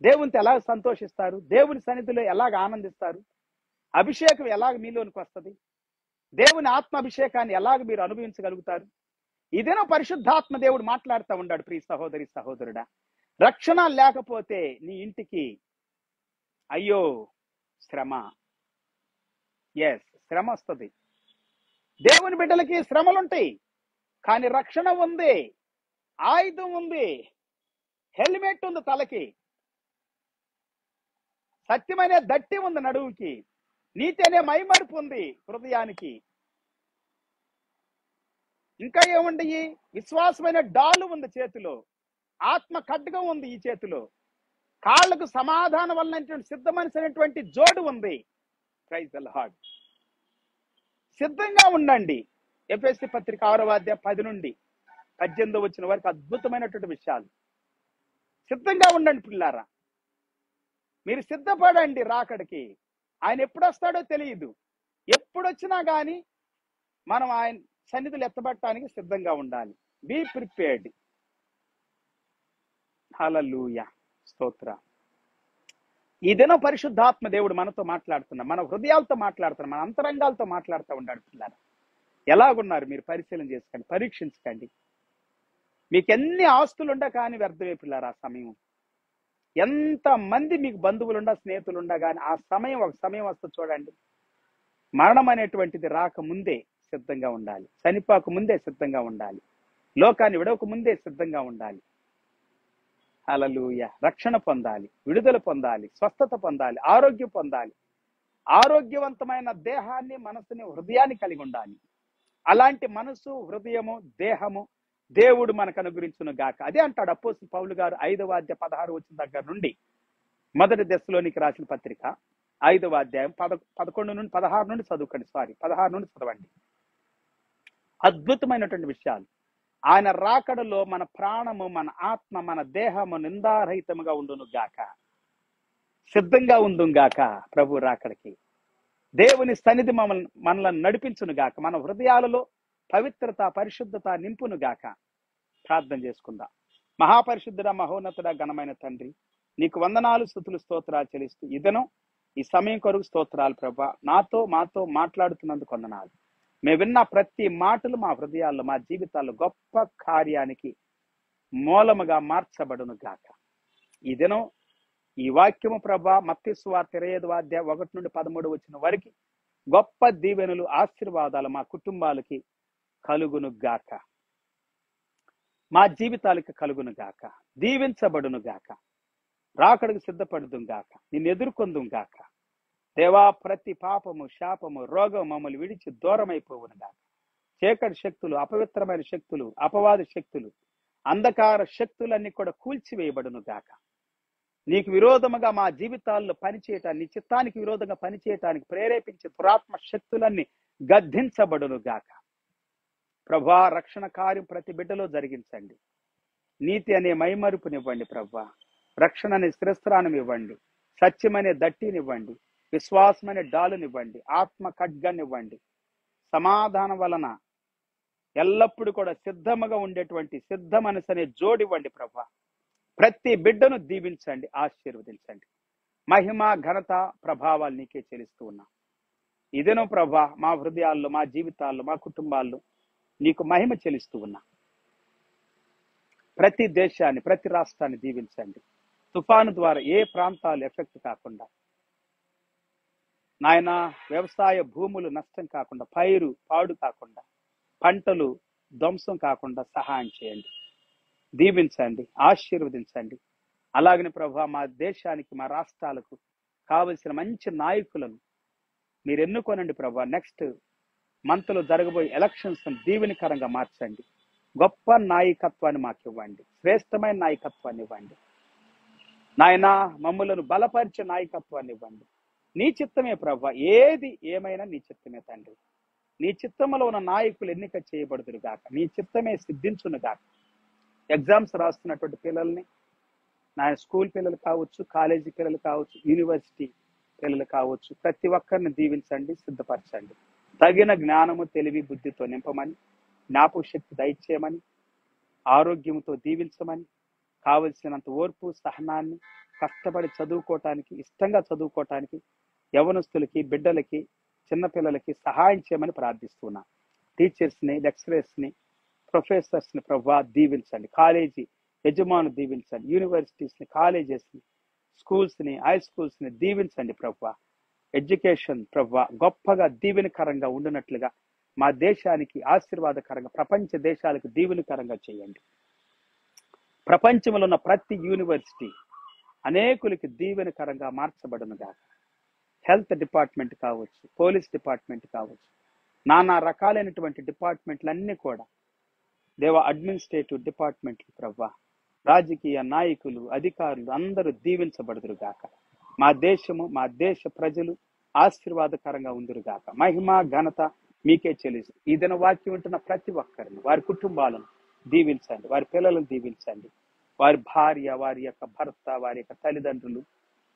దేవునితో ఎలాగ సంతోషిస్తారు? దేవుని సన్నిధిలో ఎలాగ ఆనందిస్తారు? అభిషేకం ఎలాగ మీలోనికి వస్తుంది? దేవుని ఆత్మ అభిషేకాన్ని ఎలాగ మీరు అనుభవించగలుగుతారు? ఇదేనో పరిశుద్ధాత్మ దేవుడు మాట్లాడుతూ ఉన్నాడు. ప్రియ సహోదరి సహోదరుడా, రక్షణ లేకపోతే నీ ఇంటికి అయ్యో శ్రమ. శ్రమ వస్తుంది. దేవుని బిడ్డలకి శ్రమలుంటాయి, కానీ రక్షణ ఉంది, ఆయుధం ఉంది, హెల్మెట్ ఉంది తలకి, సత్యమనే దట్టి ఉంది నడువుకి, నీతి అనే మైమరుపు ఉంది హృదయానికి. ఇంకా ఏముండి? విశ్వాసమైన డాలు ఉంది చేతిలో, ఆత్మ ఖడ్గం ఉంది ఈ చేతిలో, కాళ్లకు సమాధానం వలన సిద్ధమనిసినటువంటి జోడు ఉంది. Praise the Lord. సిద్ధంగా ఉండండి. ఎఫెసీ పత్రిక 6వ అధ్యాయం 10 నుండి 18 వచ్చిన వరకు అద్భుతమైనటువంటి విషయాలు. సిద్ధంగా ఉండండి పిల్లారా. మీరు సిద్ధపడండి రాకడికి. ఆయన ఎప్పుడు వస్తాడో తెలియదు. ఎప్పుడొచ్చినా కానీ మనం ఆయన సన్నిధులు ఎత్తబట్టడానికి సిద్ధంగా ఉండాలి. Be prepared. హల్లెలూయా, స్తోత్ర. ఈ దినం పరిశుద్ధాత్మ దేవుడు మనతో మాట్లాడుతున్నా, మన హృదయాలతో మాట్లాడుతున్నా, మన అంతరంగాలతో మాట్లాడుతూ ఉన్నాడు. పిల్లలు ఎలాగున్నారు మీరు పరిశీలన చేసుకోండి, పరీక్షించకండి. మీకు ఎన్ని ఆస్తులుండా కానీ వ్యర్థమే పిల్లారు. ఆ సమయం ఎంత మంది మీకు బంధువులుండా స్నేహితులుండా కానీ ఆ సమయం ఒక సమయం వస్తుంది చూడండి. మరణం అనేటువంటిది రాకముందే సిద్ధంగా ఉండాలి. చనిపోక ముందే సిద్ధంగా ఉండాలి. లోకాన్ని విడవక ముందే సిద్ధంగా ఉండాలి. హల్లెలూయా. రక్షణ పొందాలి, విడుదల పొందాలి, స్వస్థత పొందాలి, ఆరోగ్యం పొందాలి. ఆరోగ్యవంతమైన దేహాన్ని, మనసుని, హృదయాన్ని కలిగి ఉండాలి. అలాంటి మనసు, హృదయము, దేహము దేవుడు మనకు అనుగ్రహించును గాక. అదే అంటాడు అపోస్తలుడు పౌలు గారు 5వ అధ్యాయం 16 వచ్చిన దగ్గర నుండి. మొదటి దశలోనికి రాసిన పత్రిక 5వ అధ్యాయం 11 నుండి 16 నుండి చదువుకోండి. 16 నుండి చదవండి. అద్భుతమైనటువంటి విషయాలు. ఆయన రాకడలో మన ప్రాణము, మన ఆత్మ, మన దేహము నిందారహితముగా ఉండును గాక. సిద్ధంగా ఉండును గాక ప్రభు రాకడికి. దేవుని సన్నిధి మనల్ని నడిపించును గాక. మన హృదయాలలో పవిత్రత, పరిశుద్ధత నింపును గాక. ప్రార్థన చేసుకుందాం. మహాపరిశుద్ధుడా, మహోన్నతుడా, ఘనమైన తండ్రి, నీకు వందనాలు, స్తుతులు, స్తోత్రాలు చెల్లిస్తూ ఇదను ఈ సమయం కొరకు స్తోత్రాలు ప్రభా. మాతో మాట్లాడుతున్నందుకు వందనాలు. మేము విన్న ప్రతి మాటలు మా హృదయాల్లో, మా జీవితాల్లో గొప్ప కార్యానికి మూలముగా మార్చబడును గాక. ఈ దినం ఈ వాక్యము ప్రభా మత్తయి సువార్త 25వ అధ్యాయం 1 నుండి 13 వచ్చిన వరకు గొప్ప దీవెనలు, ఆశీర్వాదాలు మా కుటుంబాలకి కలుగును గాక, మా జీవితాలకి కలుగును గాక, దీవించబడును గాక, రాకడకు సిద్ధపడుదుం గాక, నిన్ను ఎదుర్కొందుం గాక. దేవా, ప్రతి పాపము, శాపము, రోగం మమ్మల్ని విడిచి దూరమైపోవును గాక. చీకటి శక్తులు, అపవిత్రమైన శక్తులు, అపవాది శక్తులు, అంధకార శక్తులన్నీ కూడా కూల్చివేయబడును గాక. నీకు విరోధముగా మా జీవితాల్లో పనిచేయటానికి, నీ చిత్తానికి విరోధంగా పనిచేయటానికి ప్రేరేపించే దురాత్మ శక్తులన్నీ గద్దించబడును గాక. ప్రభా, రక్షణ కార్యం ప్రతి బిడ్డలో జరిగించండి. నీతి అనే మైమరుపునివ్వండి ప్రభా. రక్షణ అనే శిరస్త్రాన్ని ఇవ్వండి. సత్యమనే దట్టినివ్వండి. విశ్వాసమనే డాలునివ్వండి. ఆత్మ ఖడ్గాన్నివ్వండి. సమాధానం వలన ఎల్లప్పుడూ కూడా సిద్ధముగా ఉండేటువంటి సిద్ధ మనసు అనే జోడివ్వండి ప్రభా. ప్రతి బిడ్డను దీవించండి, ఆశీర్వదించండి. మహిమ, ఘనత, ప్రభావాలు నీకే చెల్లిస్తూ ఉన్నాం. ఇదేనో ప్రభా, మా హృదయాల్లో, మా జీవితాల్లో, మా కుటుంబాల్లో నీకు మహిమ చెల్లిస్తూ ఉన్నాం. ప్రతి దేశాన్ని, ప్రతి రాష్ట్రాన్ని దీవించండి. తుఫాను ద్వారా ఏ ప్రాంతాలు ఎఫెక్ట్ కాకుండా, నాయన వ్యవసాయ భూములు నష్టం కాకుండా, పైరు పాడు కాకుండా, పంటలు ధ్వంసం కాకుండా సహాయం చేయండి, దీవించండి, ఆశీర్వదించండి. అలాగనే ప్రభా, మా దేశానికి, మా రాష్ట్రాలకు కావలసిన మంచి నాయకులను మీరు ఎన్నుకోనండి ప్రభా. నెక్స్ట్ మంత్లో జరగబోయే ఎలక్షన్స్ దీవెనకరంగా మార్చండి. గొప్ప నాయకత్వాన్ని మాకు ఇవ్వండి, శ్రేష్టమైన నాయకత్వాన్ని ఇవ్వండి నాయన. మమ్ములను బలపరిచే నాయకత్వాన్ని ఇవ్వండి. నీ చిత్తమే ప్రభా, ఏది ఏమైనా నీ చిత్తమే తండ్రి. నీ చిత్తంలో ఉన్న నాయకులు ఎన్నిక చేయబడుదురు గాక, నీ చిత్తమే సిద్ధించును గాక. ఎగ్జామ్స్ రాస్తున్నటువంటి పిల్లల్ని, నా స్కూల్ పిల్లలు కావచ్చు, కాలేజీ పిల్లలు కావచ్చు, యూనివర్సిటీ పిల్లలు కావచ్చు, ప్రతి ఒక్కరిని దీవించండి, సిద్ధపరచండి. తగిన జ్ఞానము, తెలివి, బుద్ధితో నింపమని, జ్ఞాపక శక్తి దయచేయమని, ఆరోగ్యంతో దీవించమని, కావలసినంత ఓర్పు, సహనాన్ని, కష్టపడి చదువుకోవటానికి, ఇష్టంగా చదువుకోవటానికి యవనస్తులకి, బిడ్డలకి, చిన్నపిల్లలకి సహాయం చేయమని ప్రార్థిస్తున్నా. టీచర్స్ని, లెక్చరర్స్ని, ప్రొఫెసర్స్ని ప్రభా దీవించండి. కాలేజీ యజమాను దీవించండి. యూనివర్సిటీస్ని, కాలేజెస్ని, స్కూల్స్ని, హై స్కూల్స్ని దీవించండి ప్రభా. ఎడ్యుకేషన్ ప్రభా గొప్పగా దీవెనకరంగా ఉండినట్లుగా మా దేశానికి ఆశీర్వాదకరంగా, ప్రపంచ దేశాలకు దీవెనకరంగా చేయండి. ప్రపంచంలో ఉన్న ప్రతి యూనివర్సిటీ అనేకులకి దీవెనకరంగా మార్చబడును గాక. హెల్త్ డిపార్ట్మెంట్ కావచ్చు, పోలీస్ డిపార్ట్మెంట్ కావచ్చు, నానా రకాలైనటువంటి డిపార్ట్మెంట్లన్నీ కూడా దేవ, అడ్మినిస్ట్రేటివ్ డిపార్ట్మెంట్లు ప్రభా, రాజకీయ నాయకులు, అధికారులు అందరూ దీవించబడుదురు గాక. మా దేశము, మా దేశ ప్రజలు ఆశీర్వాదకరంగా ఉందురు గాక. మహిమ, ఘనత మీకే చెల్లిస్తూ ఈ దిన వాక్యం ఉంటున్న ప్రతి ఒక్కరిని, వారి కుటుంబాలను దీవించండి, వారి పిల్లలను దీవించండి, వారి భార్య, వారి యొక్క భర్త, వారి యొక్క తల్లిదండ్రులు,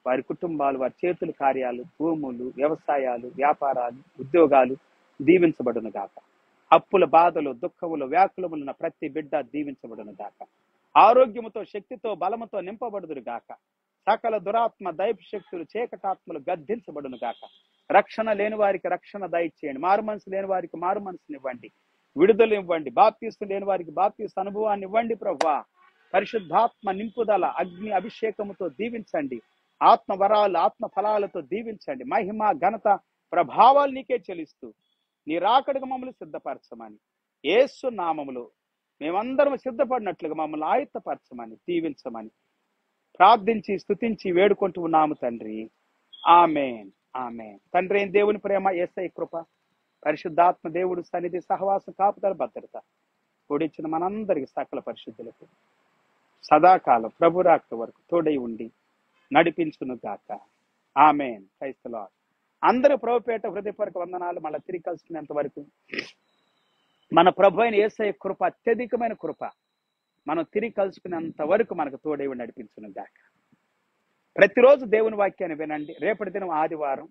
వారి కుటుంబాలు, వారి చేతుల కార్యాలు, భూములు, వ్యవసాయాలు, వ్యాపారాలు, ఉద్యోగాలు దీవించబడును గాక. అప్పుల బాధలు, దుఃఖములు, వ్యాకులములున్న ప్రతి బిడ్డ దీవించబడును గాక. ఆరోగ్యముతో, శక్తితో, బలముతో నింపబడుదురు గాక. సకల దురాత్మ, దైవ శక్తులు, చీకటాత్మలు గద్దించబడును గాక. రక్షణ లేని వారికి రక్షణ దయచేయండి. మారు మనసు లేని వారికి మారు మనసుని ఇవ్వండి, విడుదల ఇవ్వండి. బాప్తీస్తు లేని వారికి బాప్తీస్తు అనుభవాన్ని ఇవ్వండి ప్రభువా. పరిశుద్ధాత్మ నింపుదల, అగ్ని అభిషేకముతో దీవించండి. ఆత్మ వరాలు, ఆత్మ ఫలాలతో దీవించండి. మహిమ, ఘనత, ప్రభావాలు నీకే చెల్లిస్తూ నీ రాకడకు మమ్మల్ని సిద్ధపరచమని, యేసు నామములో మేమందరం సిద్ధపడినట్లుగా మమ్మల్ని ఆయుత్తపరచమని, దీవించమని ప్రార్థించి, స్తుతించి వేడుకుంటూ ఉన్నాము తండ్రి. ఆమేన్, ఆమేన్. తండ్రి అయిన దేవుని ప్రేమ, యేసయ్య కృప, పరిశుద్ధాత్మ దేవుడు సన్నిధి, సహవాసం, కాపుదల, భద్రత కూడిచ్చిన మనందరికి, సకల పరిశుద్ధులకు సదాకాలం ప్రభు రాక వరకు తోడై ఉండి నడిపించును గాక. ఆమేన్. Praise the lord. అందరూ ప్రభుపేట హృదయపూర్వక వందనాలు. మళ్ళీ తిరిగి కలుసుకునేంత వరకు మన ప్రభు అయిన యేసయ్య కృప, అత్యధికమైన కృప, మనం తిరిగి కలుసుకునేంత వరకు మనకు తోడై ఉండి నడిపించును గాక. ప్రతిరోజు దేవుని వాక్యాన్ని వినండి. రేపటి దినం ఆదివారం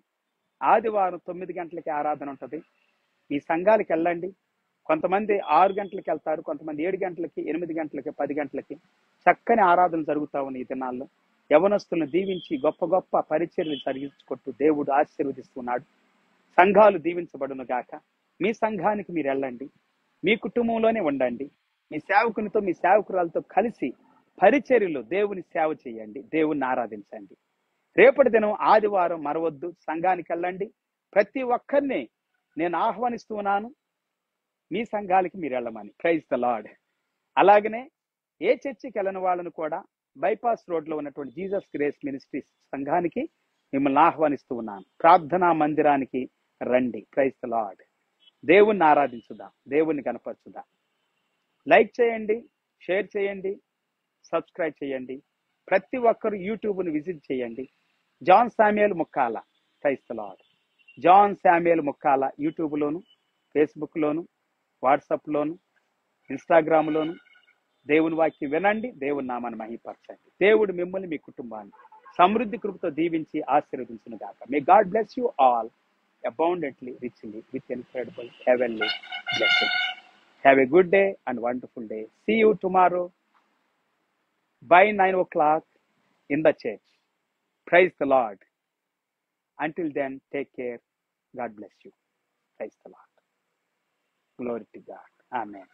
9 గంటలకి ఆరాధన ఉంటుంది. మీ సంఘాలకు వెళ్ళండి. కొంతమంది 6 గంటలకి వెళ్తారు, కొంతమంది 7 గంటలకి, 8 గంటలకి, 10 గంటలకి చక్కని ఆరాధన జరుగుతా ఉన్నాయి ఈ దినాల్లో. యవనస్తులను దీవించి గొప్ప గొప్ప పరిచర్యలు జరిగించుకుంటూ దేవుడు ఆశీర్వదిస్తున్నాడు. సంఘాలు దీవించబడును గాక. మీ సంఘానికి మీరు వెళ్ళండి, మీ కుటుంబంలోనే ఉండండి. మీ సేవకునితో, మీ సేవకురాలతో కలిసి పరిచర్యలు దేవుని సేవ చేయండి, దేవుణ్ణి ఆరాధించండి. రేపటి దినం ఆదివారం మరవద్దు, సంఘానికి వెళ్ళండి. ప్రతి ఒక్కరిని నేను ఆహ్వానిస్తున్నాను మీ సంఘాలకి మీరు వెళ్ళమని. Praise the Lord. అలాగనే ఏ చర్చికి వెళ్ళని వాళ్ళను కూడా బైపాస్ రోడ్లో ఉన్నటువంటి జీసస్ గ్రేస్ మినిస్ట్రీస్ సంఘానికి మిమ్మల్ని ఆహ్వానిస్తూ ఉన్నాను. ప్రార్థనా మందిరానికి రండి. Praise the lord. దేవుణ్ణి ఆరాధించుదాం, దేవుణ్ణి కనపరచుదాం. లైక్ చేయండి, షేర్ చేయండి, సబ్స్క్రైబ్ చేయండి. ప్రతి ఒక్కరు యూట్యూబ్ను విజిట్ చేయండి. John Samuel Mukkala. Praise the lord. John Samuel Mukkala యూట్యూబ్లోను, ఫేస్బుక్లోను, వాట్సాప్లోను, ఇన్స్టాగ్రామ్లోను దేవుని వాక్యం వినండి, దేవుని నామాన్ని మహిమపరచండి. దేవుడు మిమ్మల్ని, మీ కుటుంబాన్ని సమృద్ధి కృపతో దీవించి ఆశీర్వదించును గాక. May God bless you all abundantly, richly, with incredible heavenly blessings. Have a good day and wonderful day. See you tomorrow by 9 o'clock in the church. Praise the Lord. Until then, take care. God bless you. Praise the Lord. Glory to God. Amen.